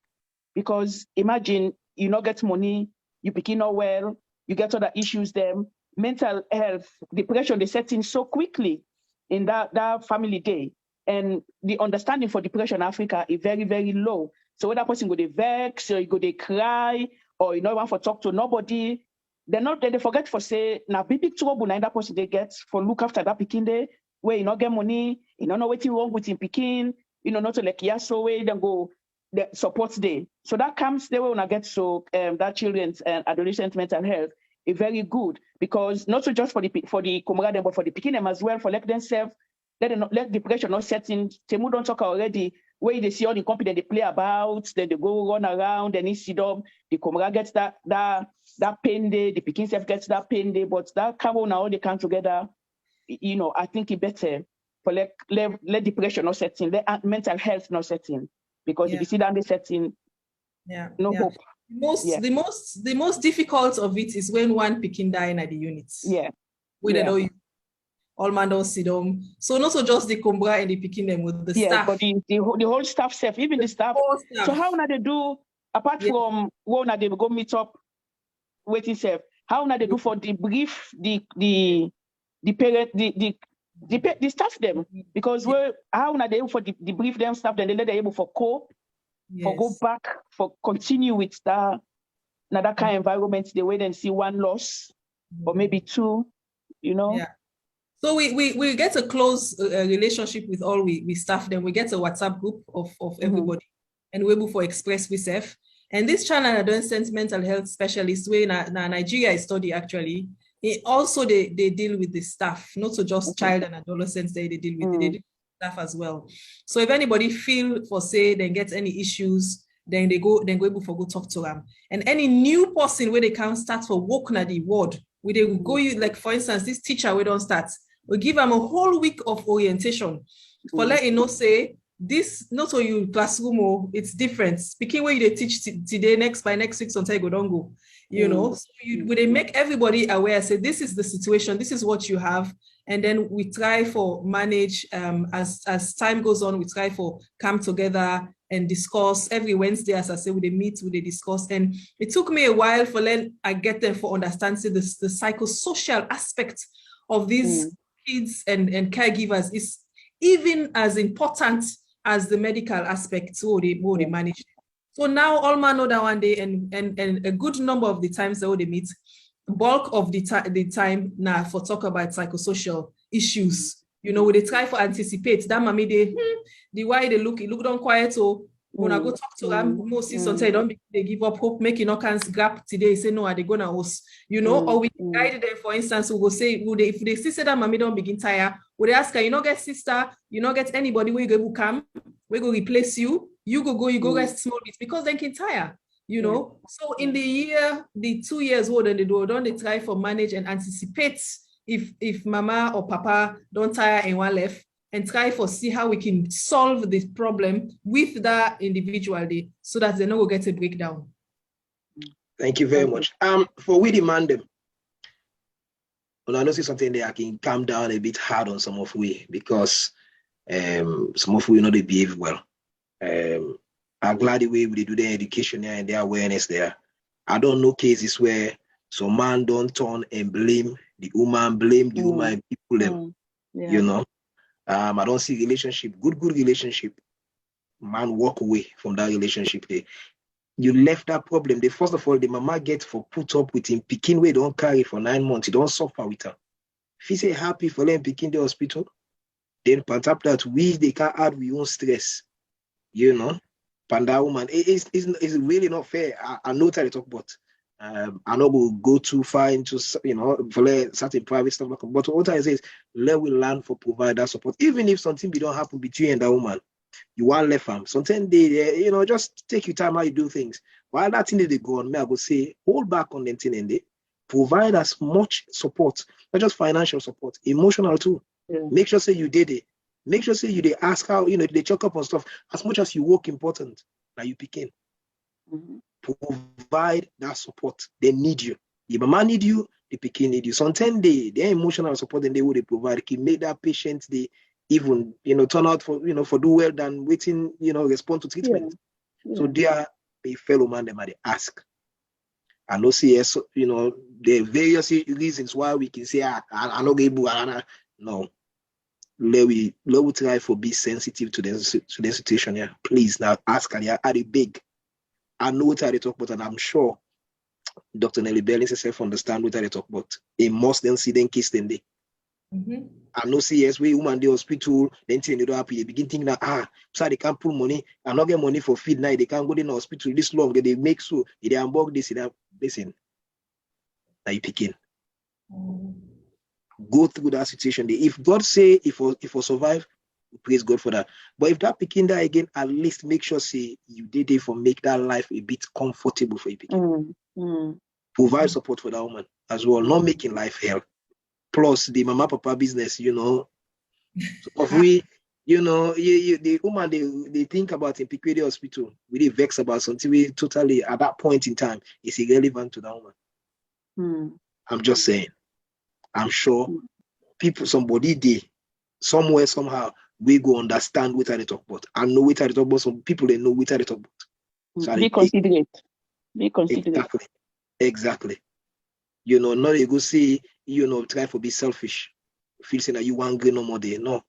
Because imagine you not get money, you begin not well, you get other issues them, mental health, depression, they set in so quickly in that family day. And the understanding for depression in Africa is very, very low. So when that person go they vex, or you go they cry, or you want for talk to nobody, they forget for say now big trouble now that person they get for look after that Pékin day. Where you not get money, you don't know what's wrong with in Pékin, not to like so way then go the support day. So that comes the way when I get so that children's and adolescent mental health is very good because not so just for the comrade but for the Pékin as well for let themselves let depression not set in. Temu don't talk already where they see all the company they play about, then they go run around, then he sit up, the comrade gets that pain day, the Pékin self gets that pain day, but that come now all they come together. I think it's better for let depression not set in, let mental health not set in. Because if you see that they set in, hope. The most difficult of it is when one Pékin die in the units. Yeah. They all man don't sit down. So not so just the Combra and the Pékin them with the staff. But the whole staff self, even the staff. So how now they do apart from when they go meet up waiting self, how now they do for debrief the parent, the staff them because how now they able for debrief them staff then they able for cope, for go back, for continue with that kind of environment. They wait and see one loss or maybe two, Yeah. So we get a close relationship with all we staff them. We get a WhatsApp group of everybody, and we're able for express reserve. And this child and adolescent mental health specialists, where in Nigeria study actually, also they deal with the staff, not so just child and adolescents they deal with, they deal with staff as well. So if anybody feel for say then get any issues, then they go able for go talk to them. And any new person where they can start for work na the ward, where they go like for instance, this teacher we don't start, we give them a whole week of orientation for let you know say this not so you classroom or it's different. Speaking where you teach today, by next week, sometimes go don't go. You know, so they make everybody aware, say this is the situation, this is what you have. And then we try for manage as time goes on, we try for come together and discuss every Wednesday, as I say, we meet, we discuss. And it took me a while for then I get them for understanding the psychosocial aspect of these kids and caregivers is even as important as the medical aspect, so they manage. So now all man know that one day, and a good number of the times that they meet, bulk of the time now for talk about psychosocial issues. You know, they try for anticipate that mommy the way they look don't quiet. So when I go talk to them, mostly sometimes they give up hope, make no can grab today, say no, are they gonna host, you know, or we guide them, for instance, we will say, if they still say that mommy don't begin tired, would they ask her, you not get sister, you not get anybody where you go come, we go replace you, you go rest small bit because they can tire, you know. So in the 2 years old and don't they try for manage and anticipate if mama or papa don't tire and one left, and try for see how we can solve this problem with that individual day so that they don't get a breakdown. Thank you very much. For we demand them. Well, I know see something there I can calm down a bit hard on some of we because some of we know they behave well. I'm glad the way we do their education there and their awareness there. I don't know cases where some man don't turn and blame the woman, people them, you know. I don't see relationship, good relationship. Man walk away from that relationship there. You left that problem. First of all, the mama get for put up with him, Pékin we don't carry for 9 months. He don't suffer with her. If he say happy for them Pékin the hospital, then on top that they can add we own stress. You know, Panda woman, it's really not fair. I know what I talk about. I know we'll go too far into, you know, for certain private stuff. But what I say is, let we learn for provide that support. Even if something don't happen between you and that woman, you want left them. Sometimes they, you know, just take your time how you do things. While that thing they go on, me I go say, hold back on them thing and they provide as much support, not just financial support, emotional too. Make sure say you did it. Make sure say you they ask how, you know, they check up on stuff as much as you work important. Now you Pékin. Provide that support. They need you. The mama need you, the Pékin need you. Sometimes their emotional support and they would provide can make that patient they even, you know, turn out for, you know, for do well than waiting, you know, respond to treatment. So they are a fellow man them they ask. I know see yes, you know, there are various reasons why we can say I not able no. Let we try for be sensitive to the situation here. Please now ask and are they big? I know what they talk about, and I'm sure Dr. Nellie Bell herself understand what they talk about. A must then see them kiss them day. I know see yes, we woman the hospital, then they don't happy. They begin thinking that so they can't pull money and not get money for feed night. They can't go in the hospital this long. They make so they unbog this. Listen, now you Pékin. Go through that situation. If God say if we survive, praise God for that. But if that Pékin die again, at least make sure say you did it for make that life a bit comfortable for you Pékin. Provide support for that woman as well, not making life hell. Plus the mama papa business, you know. So if we, you know, the woman they think about in Pékin hospital, we vex about something we totally at that point in time is irrelevant to that woman. I'm just saying. I'm sure people, somebody they somewhere, somehow, we go understand what they talk about. I know what they talk about. Some people they know what they talk about. So be considerate. Be considerate. Exactly. You know, not you go see, you know, try to be selfish. Feel saying that you want to no more day. No.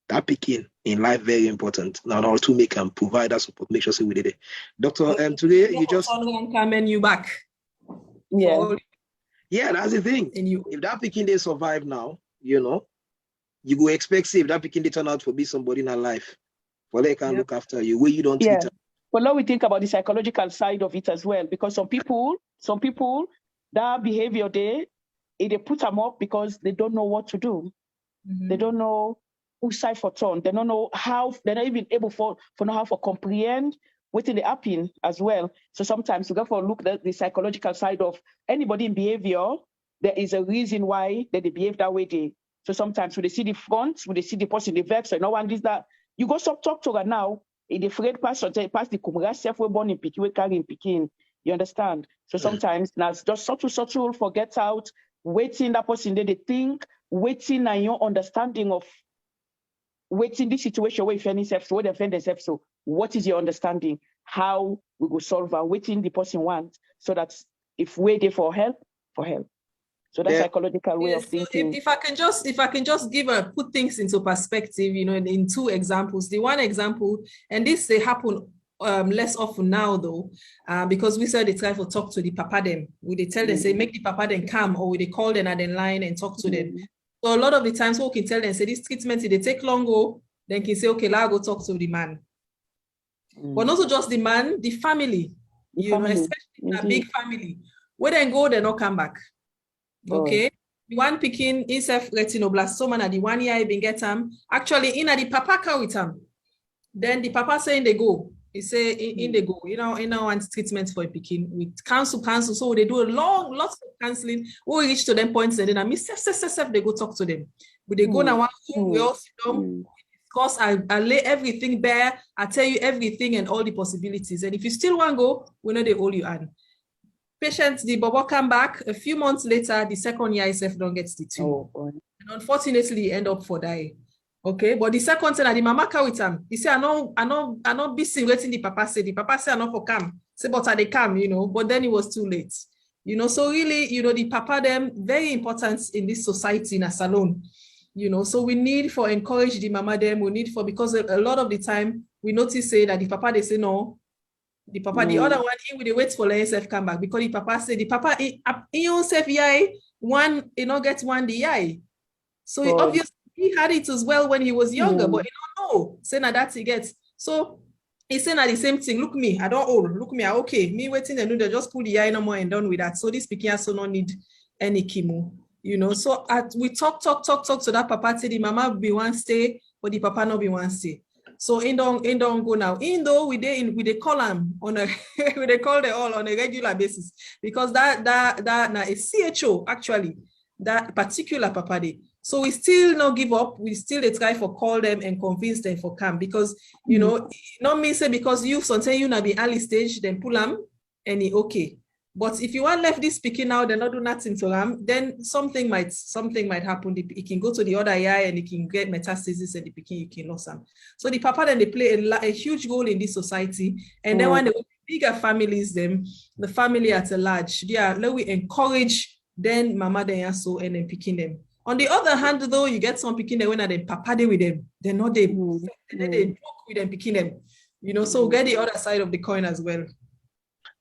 That Pékin in life very important. Now all to make and provide that support. Make sure say we did it. Doctor, today you just coming you back. Yeah, that's the thing. If that Pékin they survive now, you know, you go expect say if that Pekin they turn out to be somebody in her life, for they can look after you where you don't treat her. But now we think about the psychological side of it as well, because some people, that behavior they put them up because they don't know what to do. Mm-hmm. They don't know whose side for turn. They don't know how. They're not even able for know how to comprehend what they happen as well. So sometimes you got to look at the psychological side of anybody in behavior. There is a reason why they behave that way. So sometimes when they see the front, when they see the person, the vex, so no one does that. You go stop talk to her now. In the afraid pass the kumra self we born in Pékin, we carry in Pékin. You understand? So sometimes now it's just subtle, forget out, waiting that person they think, waiting and your understanding of waiting this situation where if any self, so where they offend themselves. So what is your understanding? How we go solve and waiting the person wants so that if we're there for help. So that's psychological way of thinking. If I can just put things into perspective, in two examples. The one example, and this they happen less often now though, because we said they try to talk to the papa them. We they tell them say make the papa them come, or we they call them at the line and talk to them. So a lot of the times we can tell them say this treatment they take longer, then can say okay, now go talk to the man. But not just the man, the family, especially a big family. Where they go, they not come back. Okay, the one picking insef retinoblastoma na the 1 year I been get actually in the papa car with then the papa saying they go. He say in they go, one treatment for a picking with cancel. So they do lots of counseling. We reach to them points and then I miss they go talk to them. But they go now one room, we all sit down, discuss, I lay everything bare, I tell you everything and all the possibilities. And if you still want to go, we know they hold you on. Patients, the Bobo come back a few months later, the second year ISF don't get the tumor. And unfortunately end up for die. Okay, but the second time the mama come with him. He say, I not busy waiting the papa say. The papa say I not for come. Say, but they come, but then it was too late. So really, the papa them very important in this society in a salon. So we need for encourage the mama them, we need for because a lot of the time we notice say that the papa they say no. The papa, the other one, he will wait for the NSF come back because the papa said the papa he himself one, get one the So obviously he had it as well when he was younger, but he don't know. Say now that he gets. So he said the same thing. Look me, I don't old. Look me, I okay. Me waiting and they just pull the eye no more and done with that. So this Pékin also don't need any chemo. So we talk to that papa say the mama be one stay, but the papa not be one stay. So in don't go now. In though we they call them on a they call them all on a regular basis because that now is CHO actually that particular papa day. So we still not give up. We still they try for call them and convince them for come because not me say because you sometimes you now be early stage then pull them and he okay. But if you want left this speaking now, they're not do nothing to them, then something might happen. It can go to the other eye and it can get metastasis and the Pékin you can lose them. So the papa then they play a huge role in this society. And then when the bigger families, the family at a large, let we encourage then mama then so and then Pékin them. On the other hand, though, you get some Pékin them when they papa they with them, they're not they joke with them Pékin them. So get the other side of the coin as well.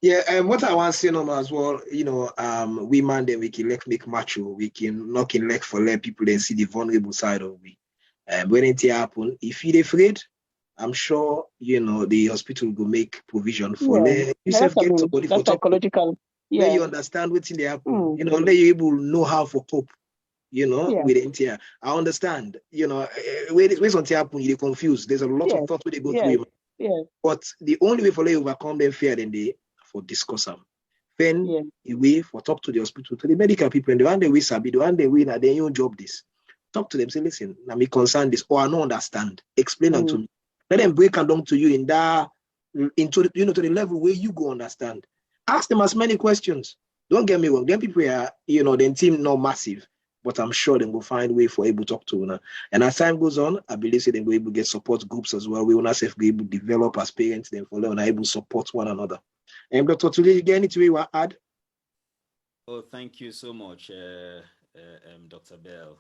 Yeah, what I want to say now as well, we man then we can make macho, we can knock in leg for let people then see the vulnerable side of we. When it happen, if you're afraid, I'm sure the hospital will make provision for let yourself get somebody for psychological. Let you understand what's in the happen. Let you able know how to cope. With it. I understand. When something happen, you're confused. There's a lot of thoughts where they go through. Yeah. But the only way for you to overcome them fear then they for discuss them. Then we for talk to the hospital, to the medical people, and the one they we sabi, the one they win, and then you job this. Talk to them, say, listen, now me concern this, or I don't understand. Explain them to me. Let them break them down to you in that into to the level where you go understand. Ask them as many questions. Don't get me wrong. Them people are, the team not massive, but I'm sure they will find a way for able to talk to them. And as time goes on, I believe they will able to get support groups as well. We will not be able to develop as parents, then for them able to support one another. And Dr. Tuli, you get anything you want to add? Oh, thank you so much, Dr. Bell.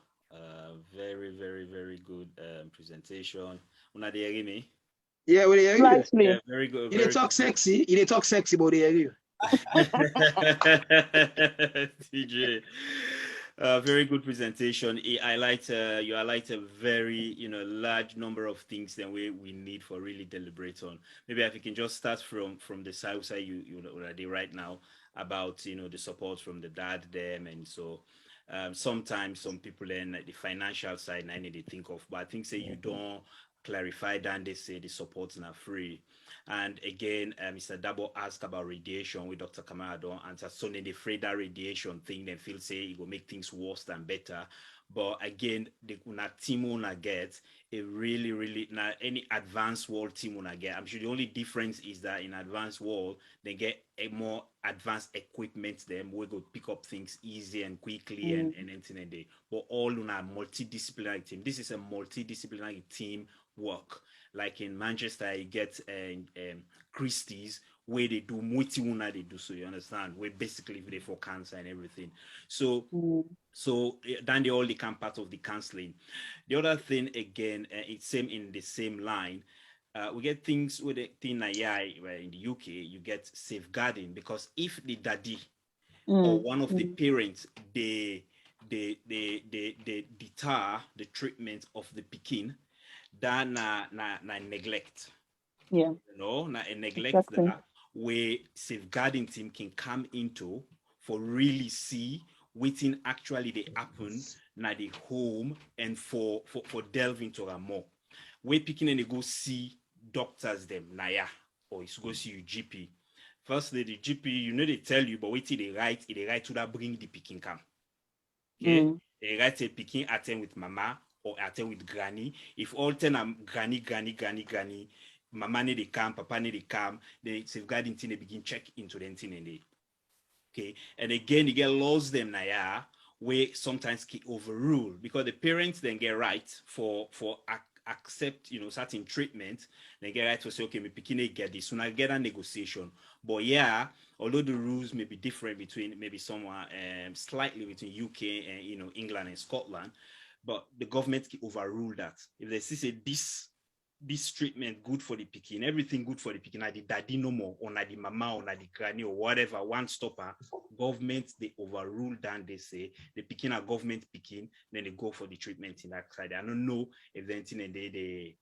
Very, very, very good presentation. Una de hear me? Yeah, we hear you. Yeah, very good. You talk sexy. You talk sexy, but they hear you. TJ. Very good presentation. You highlight a very large number of things that we need for really deliberate on. Maybe if you can just start from the side you already right now about the support from the dad them, and so sometimes some people then the financial side I need to think of, but I think say you don't clarify that they say the supports are free. And again, Mr. Dabo asked about radiation with Dr. Kamara don't answer. So they afraid that radiation thing, they feel say it will make things worse than better. But again, the team will get a really not any advanced world team will get. I'm sure the only difference is that in advanced world, they get a more advanced equipment. Them we go pick up things easy and quickly and anything a day. But all on a multidisciplinary team. This is a multidisciplinary team work. Like in Manchester, you get Christie's where they do multi-una they do, so you understand, where basically they for cancer and everything. So then they all become part of the counseling. The other thing again, it's same in the same line. We get things with the thing where in the UK you get safeguarding, because if the daddy or one of the parents they deter the treatment of the Pekin, that na neglect. Yeah. Na a neglect that where safeguarding team can come into for really see waiting actually they happen na the home and for delve into a more. Where picking and they go see doctors them or it's go see you GP. Firstly, the GP, they tell you, but wait till they write to that bring the picking come. Okay. They write a picking attend with mama or attend with granny. If all 10 are granny, mama need they come, papa need they come, the safeguarding thing they begin check into the thing and they. Okay. And again, you get laws them where sometimes can overrule, because the parents then get right for accept certain treatment. They get right to say, okay, me picking get this, so I get a negotiation. But yeah, although the rules may be different between maybe somewhere slightly between UK and England and Scotland, but the government can overrule that. If they say this treatment good for the Pekin, everything good for the Pekin, the daddy no more, or the mama, or the granny, or whatever, one stopper, government, they overrule that, they say, the Pekin are government Pekin, then they go for the treatment in that side. I don't know if they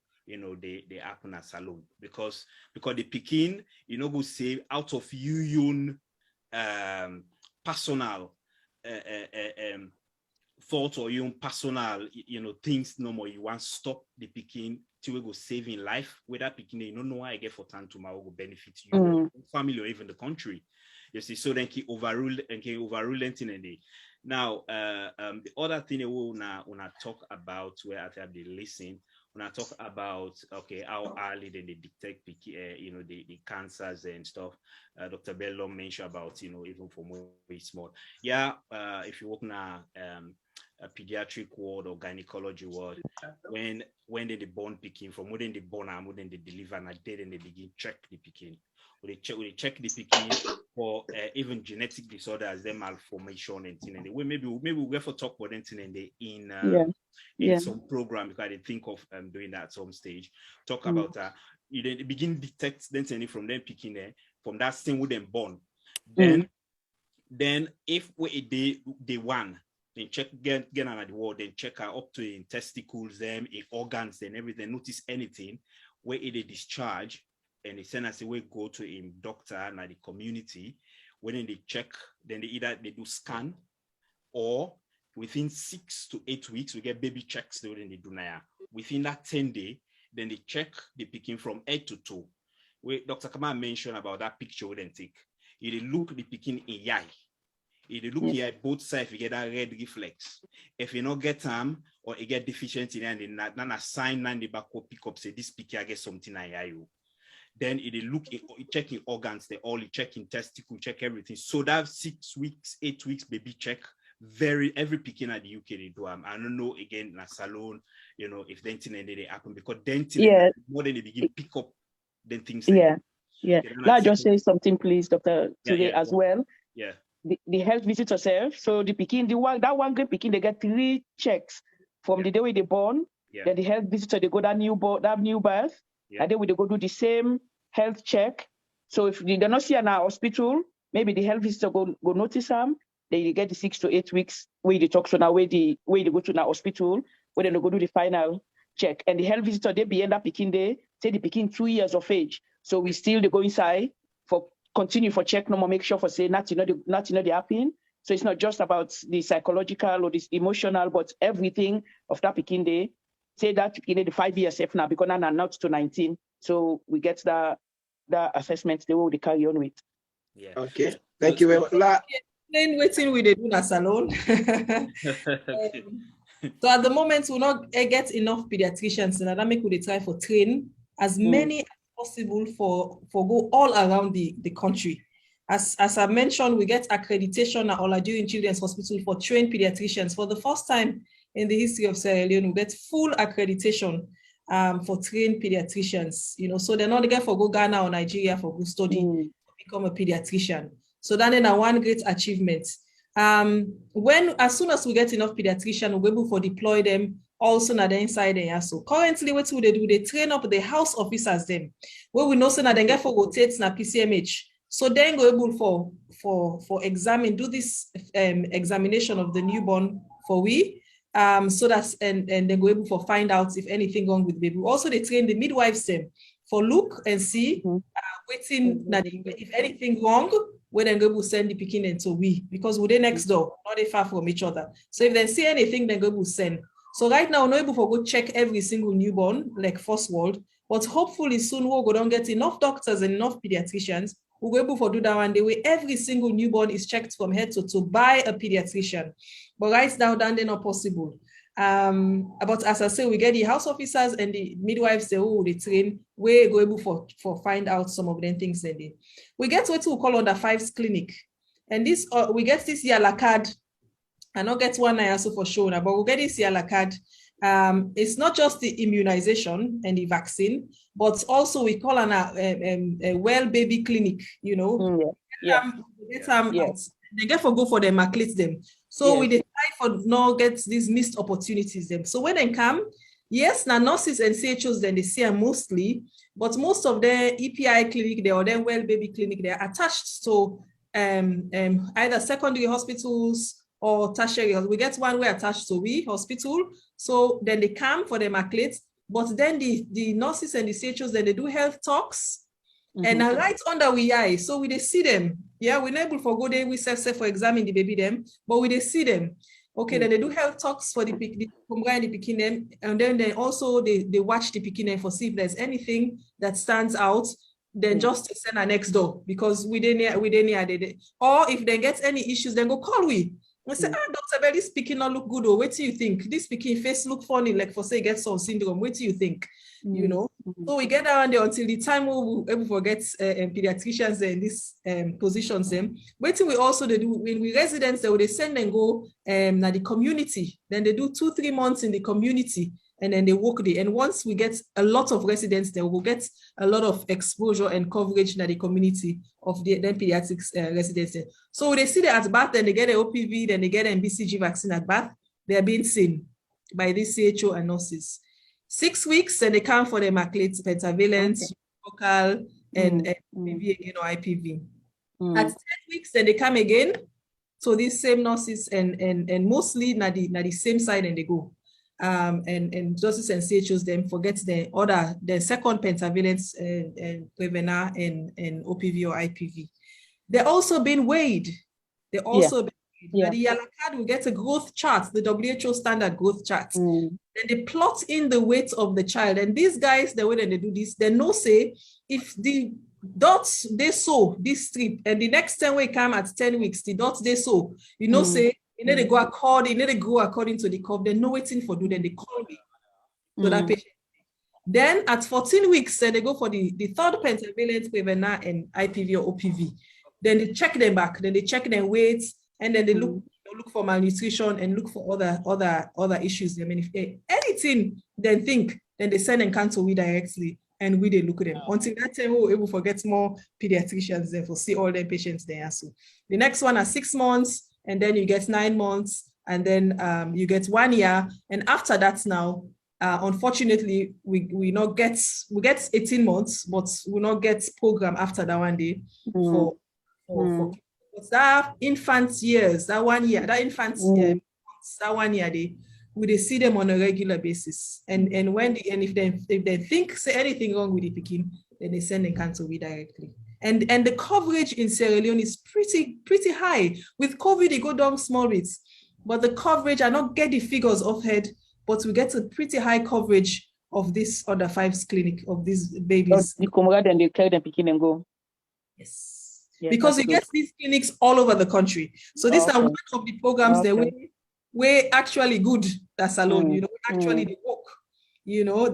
happen at salon, because the Pekin, go say out of your own personal thought or your own personal, things no more, you want to stop the Pekin to go saving life. With that Pekin, you don't know why I get for time tomorrow will benefit you, family, or even the country. You see, so then he overrule anything in the. Now, the other thing we wanna talk about, where I have the listen, when I talk about how early then they detect the cancers and stuff. Dr. Bello mentioned about even for more small. Yeah, if you work now a pediatric ward or gynecology ward, when they born Pekin, from when they born and when they deliver, and then they begin check the Pekin. We check the Pekin for even genetic disorders, them malformation and thing. And maybe we'll get for talk about anything in some program, because I think of doing that at some stage. Talk about you then begin detect then from them Pekin from that thing with them born. Then if we day one, then check get on the ward, then check her up to in testicles, them in organs and everything, notice anything where they discharge, and they send us away, go to a doctor and the community. When they check, then they do scan, or within 6 to 8 weeks, we get baby checks. They do now. Within that 10 day, then they check the picking from head to toe. Where Dr. Kamara mentioned about that picture we then take. They look the picking in eye. If you look here both sides, you get that red reflex. If you not get them or you get deficient in and then a sign and the back pick up say this picture get something I you. Then it look checking organs, they all check in testicle, check everything. So that 6 weeks, 8 weeks baby check. Every picking at the UK they do. I don't know again in a salon, if denting they happen, because denting more than they begin pick up then things. Let I just say something, please, Dr. Today as well. Yeah. The health visitor self. So the Pekin, that one great Pekin, they get 3 checks from the day when they born. Then the health visitor they go that new birth, and then they go do the same health check. So if they not see in our hospital, maybe the health visitor go notice them. they get the 6 to 8 weeks where they talk so now where they go to the hospital, where they go do the final check. And the health visitor, they be end up picking day, say the picking 2 years of age. So we still they go inside for continue for check no more, make sure for say nothing they happen. So it's not just about the psychological or this emotional, but everything of that picking day. Say that in the 5 years if now because now not to 19. So we get the assessment they will carry on with. Yeah. Okay. Thank you very much. Then waiting with the donor salon. So at the moment we'll not get enough pediatricians, and that make we try for train as many as possible for go all around the country. As I mentioned, we get accreditation at Olajiri Children's Hospital for trained pediatricians. For the first time in the history of Sierra Leone, we get full accreditation for trained pediatricians. So they're not there for go Ghana or Nigeria for go study, become a pediatrician. So that is one great achievement. As soon as we get enough pediatricians, we'll be able to deploy them also na the inside there. So currently, what do? They train up the house officers them. Where we know so that they get for rotates na PCMH. So then go able for do this examination of the newborn for we. So that's and then go able for find out if anything wrong with baby. Also, they train the midwives them for look and see waiting if anything wrong. When then go will send the Pékin into we because we're next door, not that far from each other. So if they see anything, then go will send. So right now, we're not able to go check every single newborn like first world, but hopefully soon we'll go down get enough doctors and enough pediatricians. We'll be able to do that one day where every single newborn is checked from head to toe by a pediatrician. But right now, they're not possible. But as I say, we get the house officers and the midwives, they train, we go able for find out some of them things. We get what we call on the Fives Clinic. And this we get this year la card. I not get one I also for sure, but we get this year la card. It's not just the immunization and the vaccine, but also we call on a Wel Baby Clinic, They get for go for them, acclimate them. So we decide for not get these missed opportunities them. So when they come, yes, now nurses and CHOs then they see them mostly, but most of the EPI clinic they or then Wel Baby Clinic they're attached to either secondary hospitals or tertiary. We get one way attached to we hospital. So then they come for them acclimate, but then the nurses and the CHOs then they do health talks. And right under we eye, so we they see them. Yeah, we're not able for go there. We say for examine the baby them, but we they see them. Okay, then they do health talks for the Pékin them, and then also they watch the Pékin them for see if there's anything that stands out. Then just to send our next door because we didn't or if they get any issues, then go call we. We say, Dr. Bell, this Pékin not look good, or what do you think? This Pékin face look funny, like for say get some syndrome. What do you think? So we get around there until the time we'll able to get pediatricians in these positions. What we also they do when we residents, they send and go na the community. Then they do 2-3 months in the community. And then they work there. And once we get a lot of residents there, we'll get a lot of exposure and coverage in the community of the pediatrics residents. So they see that at Bath, then they get an OPV, then they get an BCG vaccine at Bath. They are being seen by this CHO and nurses. 6 weeks, and they come for the immaculate pentavalent, focal, and maybe again or IPV. At 10 weeks, then they come again. So these same nurses and mostly na the same side and they go. And nurses and CHOs then forget the second pentavalent and Prevena and OPV or IPV. They're also being weighed. They're also being weighed. Now the yellow card will get a growth chart, the WHO standard growth chart. Then they plot in the weight of the child. And these guys, the way that they do this, they know say if the dots they saw this strip and the next 10 weeks come at 10 weeks, the dots they saw, say they go according to the curve. They know waiting for do, then they call me to that patient. Then at 14 weeks, they go for the third pentavalent Prevena and IPV or OPV. Then they check them back, then they check their weights, and then they look for malnutrition and look for other issues. I mean, if anything, then they send and cancel we directly, and we they look at them. Until that time, we're able to get more pediatricians there for see all their patients there. So the next one are 6 months, and then you get 9 months, and then you get 1 year, and after that now, unfortunately, we get 18 months, but we not get program after that one day for that infant years, that 1 year, that infant year, that 1 year, they see them on a regular basis. And if they think say anything wrong with the pikin, then they send them cancer directly. And the coverage in Sierra Leone is pretty high. With COVID, they go down small bits, but the coverage, I not get the figures off head, but we get a pretty high coverage of this under 5's clinic of these babies. The comrade and they carry them pikin and go. Yes, because you get these clinics all over the country. So these are one of the programs that we're actually good. That's alone, actually they work.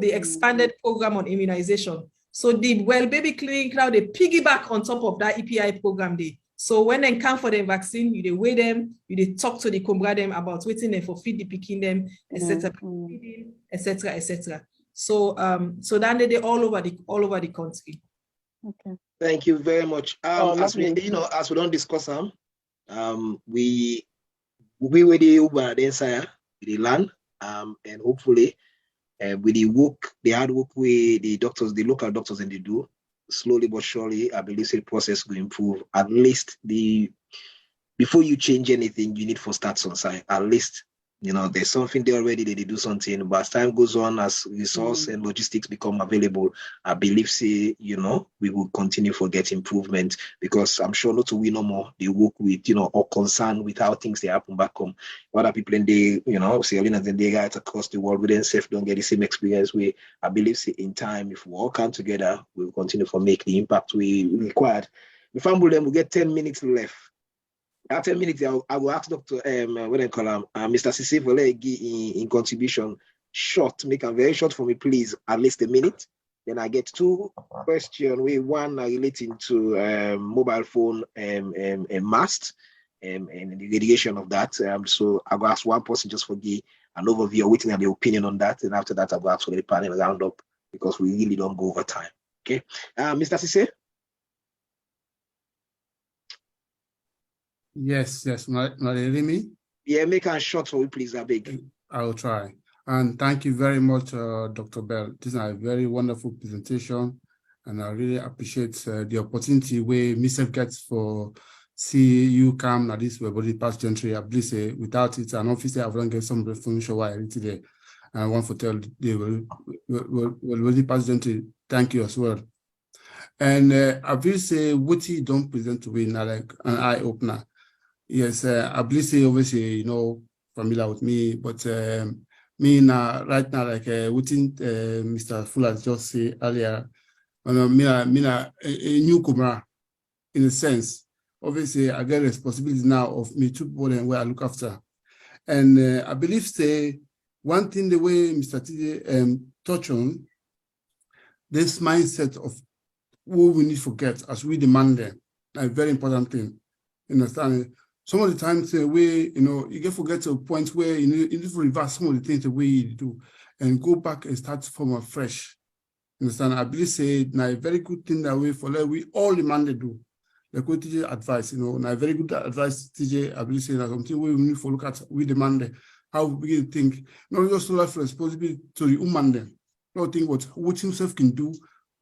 The expanded program on immunization. So the Wel Baby Clinic now they piggyback on top of that EPI program day. So when they come for the vaccine, you they weigh them, you they talk to the comrade them about waiting them for feed the picking them, etc., etc. So then they all over the country. Okay. Thank you very much. As we don't discuss we were the Uber the land, and hopefully with the hard work with the doctors, the local doctors, and they do slowly but surely, I believe the process will improve. At least before you change anything, you need to start some side. At least there's something there already. They do something, but as time goes on, as resource and logistics become available, I believe we will continue to get improvement, because I'm sure not to we no more. They work with or concerned with how things they happen back home. Other people in the Sierra Leoneans and they guys across the world, we then safe don't get the same experience. I believe in time, if we all come together, we will continue to make the impact we required. If I'm with them, we get 10 minutes left. After 10 minutes, I will ask Dr. Mr. Sise for in contribution short, make a very short for me, please, at least a minute. Then I get 2 questions. One relating to mobile phone and mast and the radiation of that. So I will ask one person just for an overview, waiting on the opinion on that. And after that, I will ask for the panel roundup, because we really don't go over time. Okay, Mr. Sise. Yes, me? Yeah, make a short for me, please, I beg. I will try. And thank you very much, Dr. Bell. This is a very wonderful presentation, and I really appreciate the opportunity where Mr. gets for see you come now this Wel Bodi Beteh Gentri. I believe without it, and obviously I will get some information why I read today. And I want to tell the Wel Bodi Beteh Gentri, thank you as well. And I will say what you don't present to me now like an eye opener. Yes, I believe obviously familiar with me, but me now right now like Watin Mr. Fuller just said earlier, me a newcomer in a sense. Obviously, I get responsibility now of me to people and where I look after, and I believe one thing the way Mr. TJ touched on this mindset of what we need to forget as we demand them, a very important thing. Understand? Some of the times you get forget to a point where you need to reverse some of the things the way you do and go back and start from afresh. Understand? I believe now a very good thing that way for we all demand to do. Like what TJ advice, now a very good advice TJ. I believe that something we need to look at. We demand how we begin to think. Not just life responsibility to the human them. Not think what himself can do,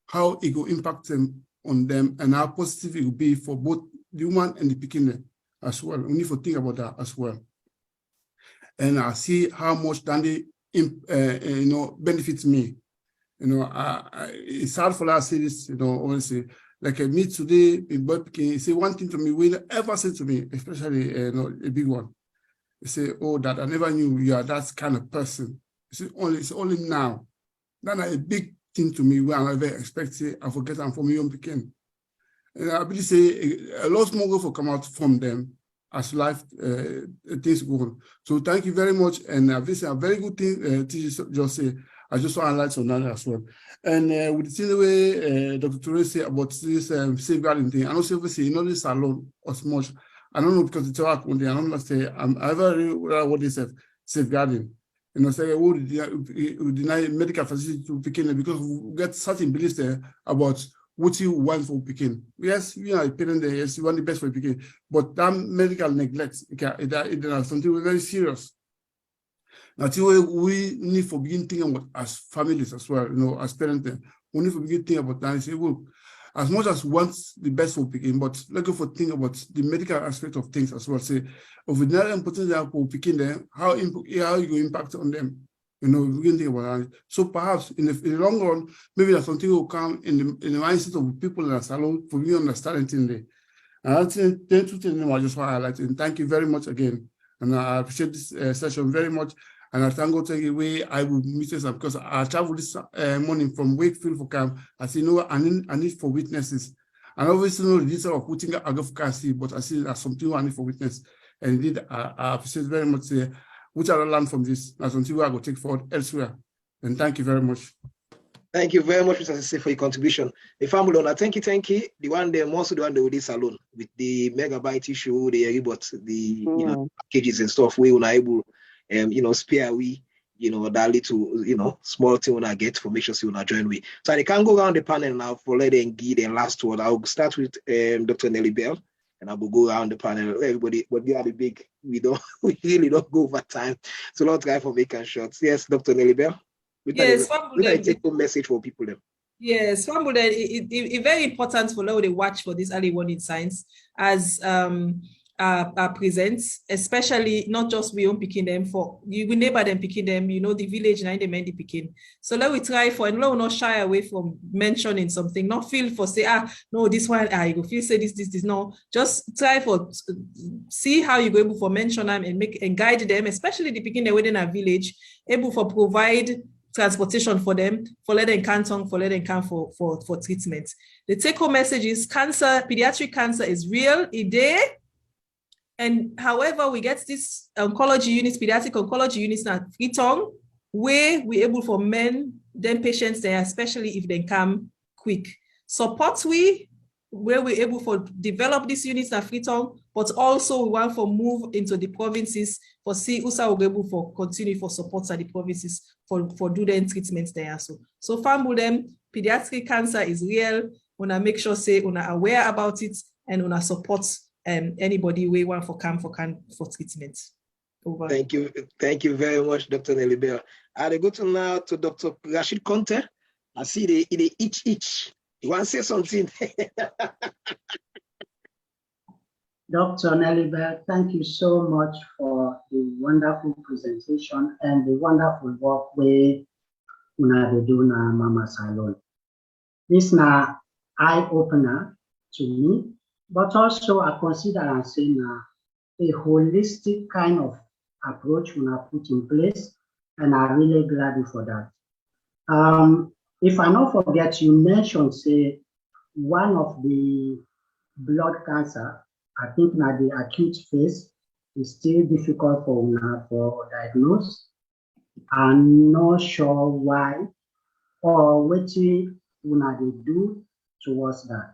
how it will impact them on them, and how positive it will be for both the human and the Pékin as well. We need to think about that as well. And I see how much that benefits me. It's hard for us to say this, honestly. Like me today, in Pékin, say one thing to me, we ever said to me, especially a big one. They say, "Oh, that I never knew you are that kind of person." It's only now. That's a big thing to me where I never expected I forget I'm from young Pékin. And I believe a lot more will come out from them as life things go on. So thank you very much. And this is a very good thing just say. I just want to highlight on that as well. And with the way Dr. Toure said about this safeguarding thing, I don't say obviously this alone as much. I don't know because it's work one day. I don't know say I ever what they said safeguarding. Say we deny medical facility to Pékin because we get certain beliefs there about what you want for Pékin. Yes, you are a parent there, yes, you want the best for Pékin, but that medical neglect, it's something very serious. Now, we need to begin thinking about as families as well, as parents, we need to begin thinking about that and say, well, as much as want the best for Pékin, but looking for think about the medical aspect of things as well. Say, of the important for Pékin, then how you impact on them. You know, we can think about that. So perhaps in the long run, maybe that's something will come in the mindset of people in the salon for me understanding in there. And I think I just want to highlight and thank you very much again. And I appreciate this session very much. And I thank God take away. I will meet us because I traveled this morning from Wakefield for camp. I see I need for witnesses. And obviously know the detail of putting a advocacy, but I see that's something I need for witness. And indeed, I appreciate very much which I learned from this. That's something I will take forward elsewhere. And thank you very much. Thank you very much, Mr. Sise, for your contribution. The family owner, thank you. The one there, also the one that with this salon with the megabyte issue, the the packages and stuff. We were able, spare we, that little, small thing when I get for make sure you wanna join we. So I can go around the panel now for letting give the last word. I'll start with Dr. Nellie Bell, and I will go around the panel. Everybody, but we are the big. We really don't go over time. So let's try for making shots. Yes, Dr. Nellie Bell. Yes, take a message for people then. Yes, it's very important for now they watch for these early warning signs as presents, especially not just we own picking them for you will neighbor them picking them, the village and the Mendy picking. So let we try for and let we not shy away from mentioning something, not feel for say, no, this one, you go feel say this, no, just try for see how you go able for mention them and guide them, especially the picking them within a village, able for provide transportation for them, for let them canton, for let them come for treatment. The take-home message is pediatric cancer is real, it is. And however, we get this oncology units, pediatric oncology units at Friton, where we're able for men, then patients there, especially if they come quick. Support where we're able for develop these units at Friton, but also we want for move into the provinces for see USA will be able for continue for support at the provinces for do them treatments there. So family them, pediatric cancer is real. Wanna make sure say wanna aware about it and wanna support anybody we want for treatment. Over. Thank you very much, Dr. Nellie Bell. I go to now to Dr. Rashid Conte. I see they each. You want to say something? Dr. Nellie Bell, thank you so much for the wonderful presentation and the wonderful work we do na Mama Salon. This na eye opener to me, but also I consider and say a holistic kind of approach we put in place, and I'm really glad for that. If I don't forget, you mentioned say one of the blood cancer, I think now the acute phase is still difficult for diagnose. I'm not sure why or what they do towards that.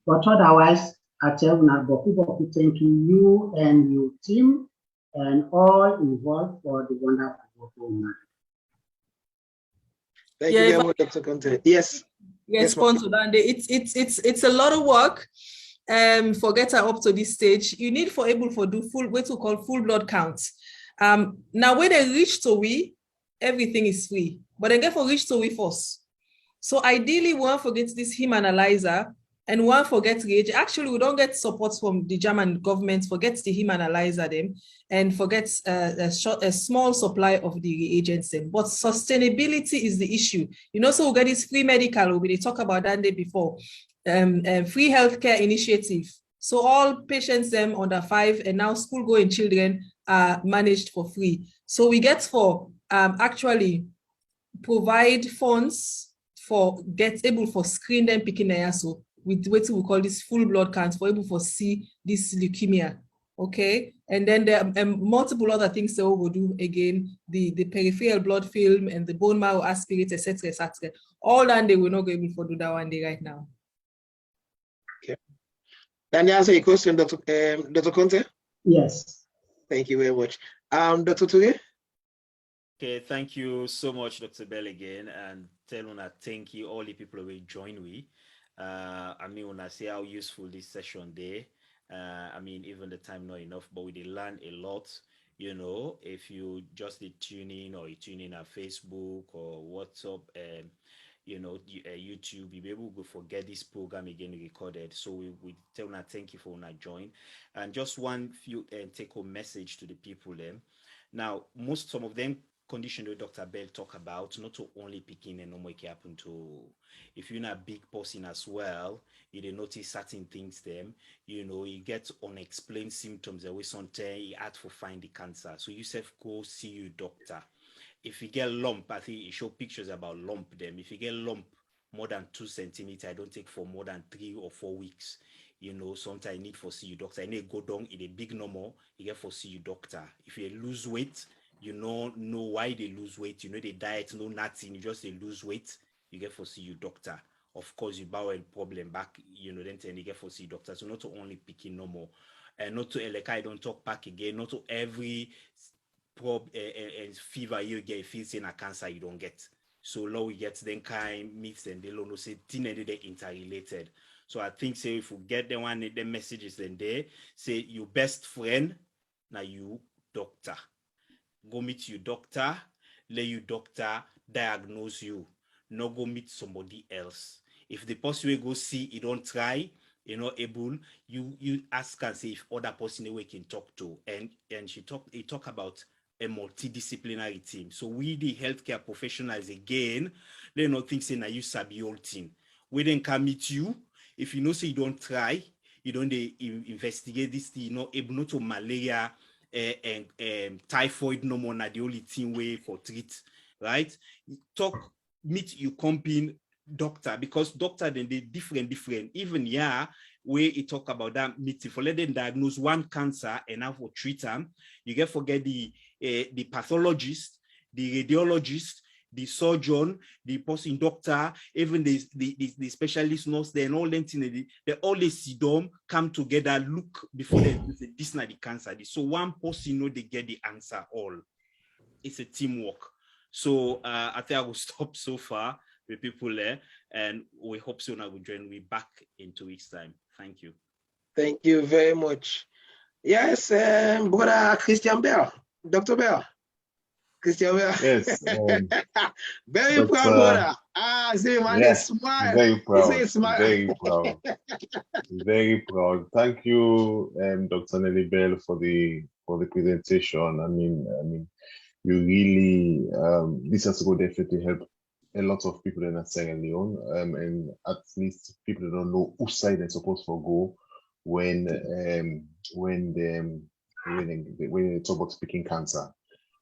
But otherwise, I tell you, thank you and your team and all involved for the wonderful work. Thank you very much, Dr. Conte. Yes. Respond to that. It's a lot of work. For getting up to this stage, you need for able for do full blood counts. Now when they reach to everything is free, but then get for reach to first. So ideally, one forgets this heme analyzer and one forgets reagent. Actually, we don't get support from the German government. Forgets the heme analyzer them and forgets a small supply of the reagents them. But sustainability is the issue. So we get this free medical. We talk about that day before. Free healthcare initiative. So all patients them under 5 and now school-going children are managed for free. So we get for actually provide funds for able for screen them picking their so with what we call this full blood counts for able for see this leukemia. Okay, and then there are multiple other things that we will do again, the peripheral blood film and the bone marrow aspirate, etc. All that they will not be able to do that one day right now. Okay. Can you answer your question, Dr. Conte? Yes. Thank you very much. Dr. Ture? Okay, thank you so much, Dr. Bell again, and tell una thank you all the people who will join we. When I say how useful this session day, even the time not enough, but we did learn a lot. If you just did tune in or you tune in on Facebook or WhatsApp, YouTube, you'll be able to forget this program again recorded. So we tell una thank you for una join. And just one few take-home message to the people then. Now, some of them condition that Dr. Bell talk about, not to only Pékin and no more can happen to, if you're not a big person as well, you notice certain things them, you get unexplained symptoms that we sometimes you have to find the cancer. So you self go see your doctor. If you get lump, I think it show pictures about lump them. If you get lump more than 2 centimeters, I don't take for more than 3 or 4 weeks. Sometimes you need for see your doctor. I need to go down in a big normal, you get for see your doctor. If you lose weight, you know why they lose weight. They diet, no nothing. You just they lose weight. You get for see your doctor. Of course, you bow a problem back. Then you get for see your doctor. So not to only picking no more, and not to like I don't talk back again. Not to every fever you get, if you say a cancer you don't get. So now we get then kind myths and they don't say they interrelated. So I think say if we get the one the messages then there say your best friend now you doctor. Go meet your doctor, let your doctor diagnose you. No go meet somebody else. If the person will go see, you don't try, you're not able, you ask and say if other person we can talk to. And he talk about a multidisciplinary team. So we the healthcare professionals again, they not think say na you sabi all thing. We then can meet you. If you say you don't try, you don't investigate this thing, you're not able not to malaria and typhoid no more, the only thing way for treat, right? Meet your company doctor, because doctor then they different. Even where you talk about that meeting for let them diagnose one cancer and how for treat them, you get forget the pathologist, the radiologist, the surgeon, the person doctor, even the specialist nurse, they all them things, they always sit down, come together, look before they say this not the cancer. So one person they get the answer all. It's a teamwork. So I think I will stop so far with people there, and we hope soon I will join we back in 2 weeks' time. Thank you. Thank you very much. Yes, brother Christian Bell, Dr. Bell. Christian Bell. Yes. Very proud, brother. See, man, yes, smile. Very proud. Smile. Very proud. Very proud. Thank you, Dr. Nellie Bell, for the presentation. I mean, you really this has to go definitely help a lot of people in Sierra Leone, and at least people don't know which side they're supposed to go when they talk about speaking cancer.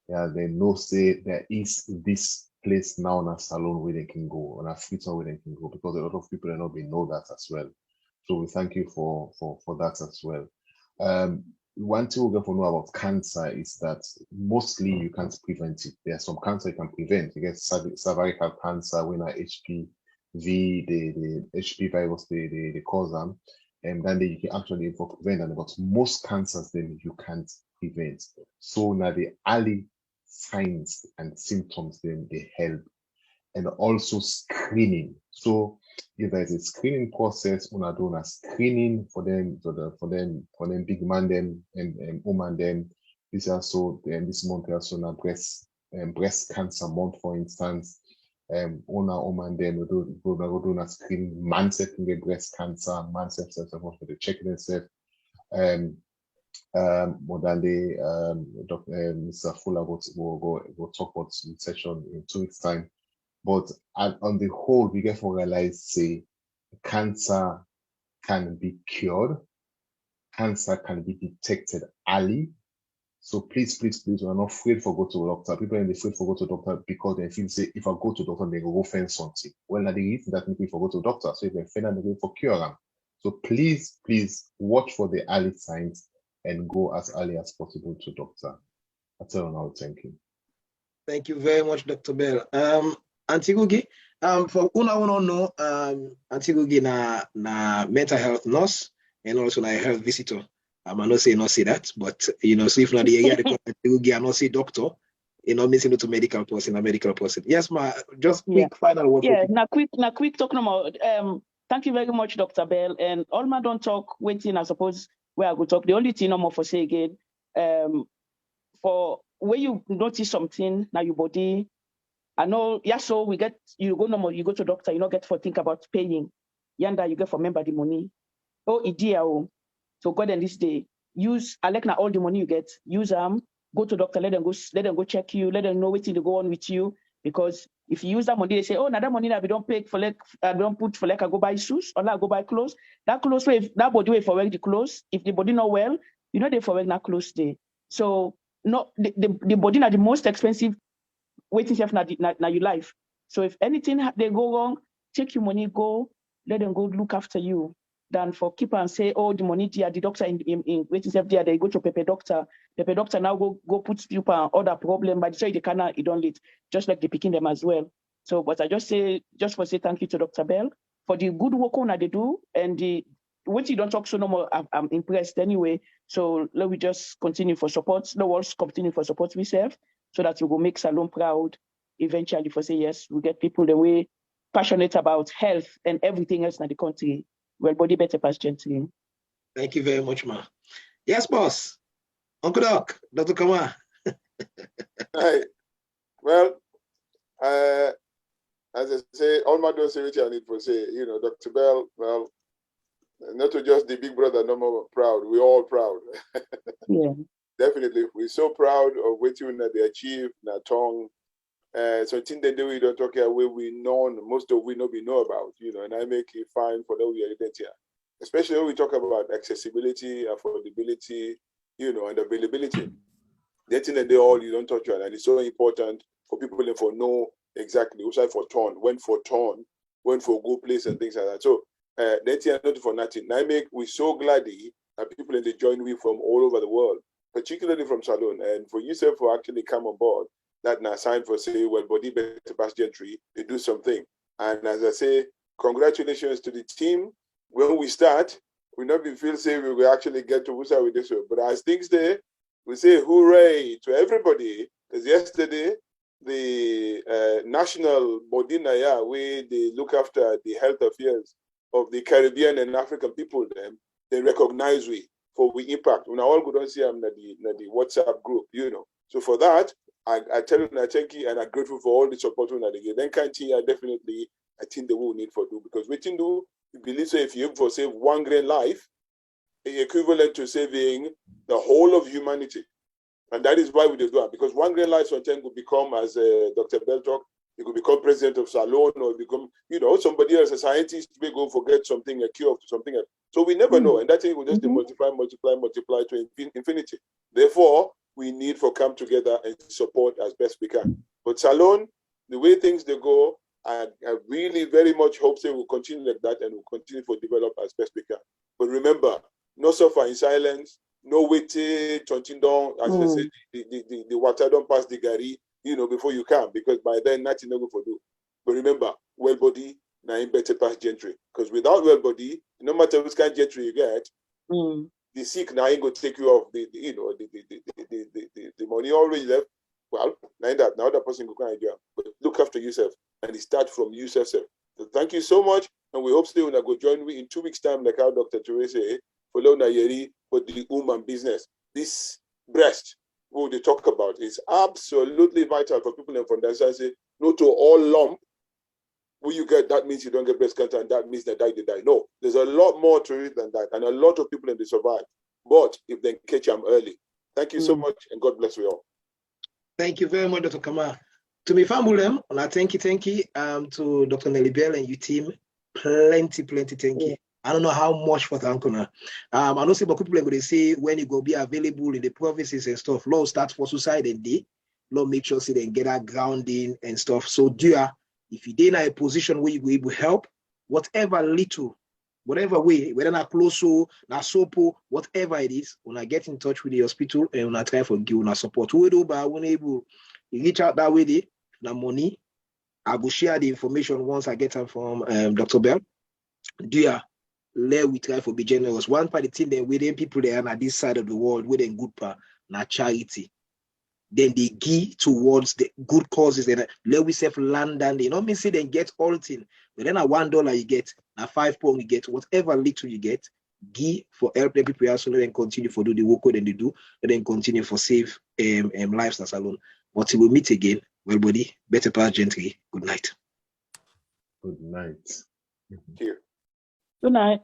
Yeah, they know say there is this place now in a salon where they can go, on a hospital where they can go, because a lot of people do not know that as well. So we thank you for that as well. One thing we get to know about cancer is that mostly you can't prevent it. There's some cancer you can prevent. You get cervical cancer, when HPV, the HPV virus, they cause them, and then you can actually prevent them. But most cancers, then you can't prevent. So now the early signs and symptoms, then they help, and also screening. So if there's a screening process, una do a screening for them, for them big man them and woman them. This also this month also na breast cancer month, for instance. Una woman them we do a screening. Man self can get breast cancer. Man self supposed to check themselves. More than Mr. Fuller will talk about the session in 2 weeks' time. But on the whole, we get to realize, say, cancer can be cured. Cancer can be detected early. So please, we're not afraid for go to a doctor. People are afraid for go to a doctor because they feel, say, if I go to a doctor, they go find something. Well, now the reason that people go to a doctor, so if they find them, they go for cure them. So please watch for the early signs and go as early as possible to doctor. That's all now. Thank you. Thank you very much, Dr. Bell. Antigugi, for una know, Antigugi na mental health nurse and also na health visitor. I not say that, but so if not the area they call Antigugi, I not say doctor. Means to medical person, a medical person. Yes, ma. Just quick final word. Yeah, na quick talking about. Thank you very much, Dr. Bell. And Alma don't talk. Waiting, I suppose where I go talk. The only thing I'm more for say again, for when you notice something now your body, I know, yeah, so we get, you go to doctor, you not get for think about paying. Yanda, you get for member the money. Oh, idea. So God, and this day, use, I like now all the money you get, use them, go to doctor, let them go check you, let them know what's to go on with you. Because if you use that money, they say, oh, now that money that we don't pay for like, I don't put for like I go buy shoes or I go buy clothes. That clothes, if that body way for work the clothes, if the body not well, you know they for work that clothes day. So no, the body not the most expensive waiting chef na your life. So if anything they go wrong, take your money, go, let them go look after you. Than for keep and say, oh, the money there, the doctor in waiting chef there, they go to Pepe doctor. Pepe doctor now go put people on other problem, but say they cannot, it don't lead, just like they picking them as well. So, but I just say thank you to Dr. Bell for the good work on that they do, and the what you don't talk so no more. I'm impressed anyway. So let me just continue for support. No words continue for support myself, so that we will make Salone proud. Eventually, for say yes, we get people the way passionate about health and everything else in the country. Wel Bodi Beteh past Gentri. Thank you very much, ma. Yes, boss. Uncle Doc, Dr. Kama. Hi. Well, as I say, all my those which I need for say, Dr. Bell, well, not to just the big brother, no more proud. We're all proud. Yeah. Definitely. We're so proud of what they achieved, na tongue. Something they do, we don't talk away, we know, most of we know about, and I make it fine for that we are here. Especially when we talk about accessibility, affordability, and availability. That thing that they all, you don't touch on, and it's so important for people to know exactly who side for turn, when for go place and things like that. So that thing not for nothing. And I make we so glad that people in the join we from all over the world, particularly from Salone, and for yourself to actually come on board. That now sign for say, Wel Bodi Beteh past Gentri, they do something. And as I say, congratulations to the team. When we start, we not be feel say we will actually get to Wusa with this one. But as things there, we say hooray to everybody. Because yesterday, the national Bɔdi Naya, where they look after the health affairs of the Caribbean and African people, they recognize we for we impact. When I all go down see them the WhatsApp group, So for that, I tell you, I thank you, and I'm grateful for all the support that they give. Then can't I definitely, I think they will need for do, because waiting do, you believe so if you for save 1 grain life, equivalent to saving the whole of humanity. And that is why we do it, because 1 grain life sometimes could become, as Dr. Bell talked, you could become president of Salone or become, somebody else, a scientist, may go forget something, a cure to something else. So we never know, and that thing will just multiply to infinity. Therefore, we need for come together and support as best we can. But Salone, the way things they go, I really very much hope they will continue like that and will continue to develop as best we can. But remember, no suffer in silence, no waiting, chanting down, as I said, the water don't pass the gari, before you come, because by then nothing no go for do. But remember, Wel Bodi, now in better pass Gentri. Because without Wel Bodi, no matter which kind of Gentri you get, the sick now ain't gonna take you off the money already left. Well, now that person go kind of job. But look after yourself, and it starts from yourself. So thank you so much, and we hope still when I go join me in 2 weeks' time, like how Dr. Teresa for Leona Yeri for the woman business. This breast, what they talk about, is absolutely vital for people in Foundation. Say no to all lump. When you get that means you don't get breast cancer, and that means they die. No, there's a lot more to it than that, and a lot of people in they survive. But if they catch them early, thank you so much, and God bless you all. Thank you very much, Dr. Kama. To me, family, thank you to Dr. Nellie Bell and your team. Plenty, thank you. I don't know how much for Tankuna. I don't see, but people are going to say when you go be available in the provinces and stuff. Law starts for suicide and day. Law make sure so they get that grounding and stuff. So, if you're in a position where you will able to help, whatever little, whatever way, whether not close or not sopo, whatever it is, when I get in touch with the hospital and when I try for give una support, we do, but when able you reach out that way, the money, I will share the information once I get them from Dr. Bell. Let we try for be generous. One part of the thing then within people there on this side of the world with a good part, na charity. Then they give towards the good causes. Then let we self land and they not mean say they get all thing, but then a $1 you get, a £5 you get, whatever little you get, give for help them people so then continue for do the work that they do, and then continue for save lives as alone. But we will meet again. Wel Bodi Beteh Gentri. Good night. Good night. Thank you. Good night.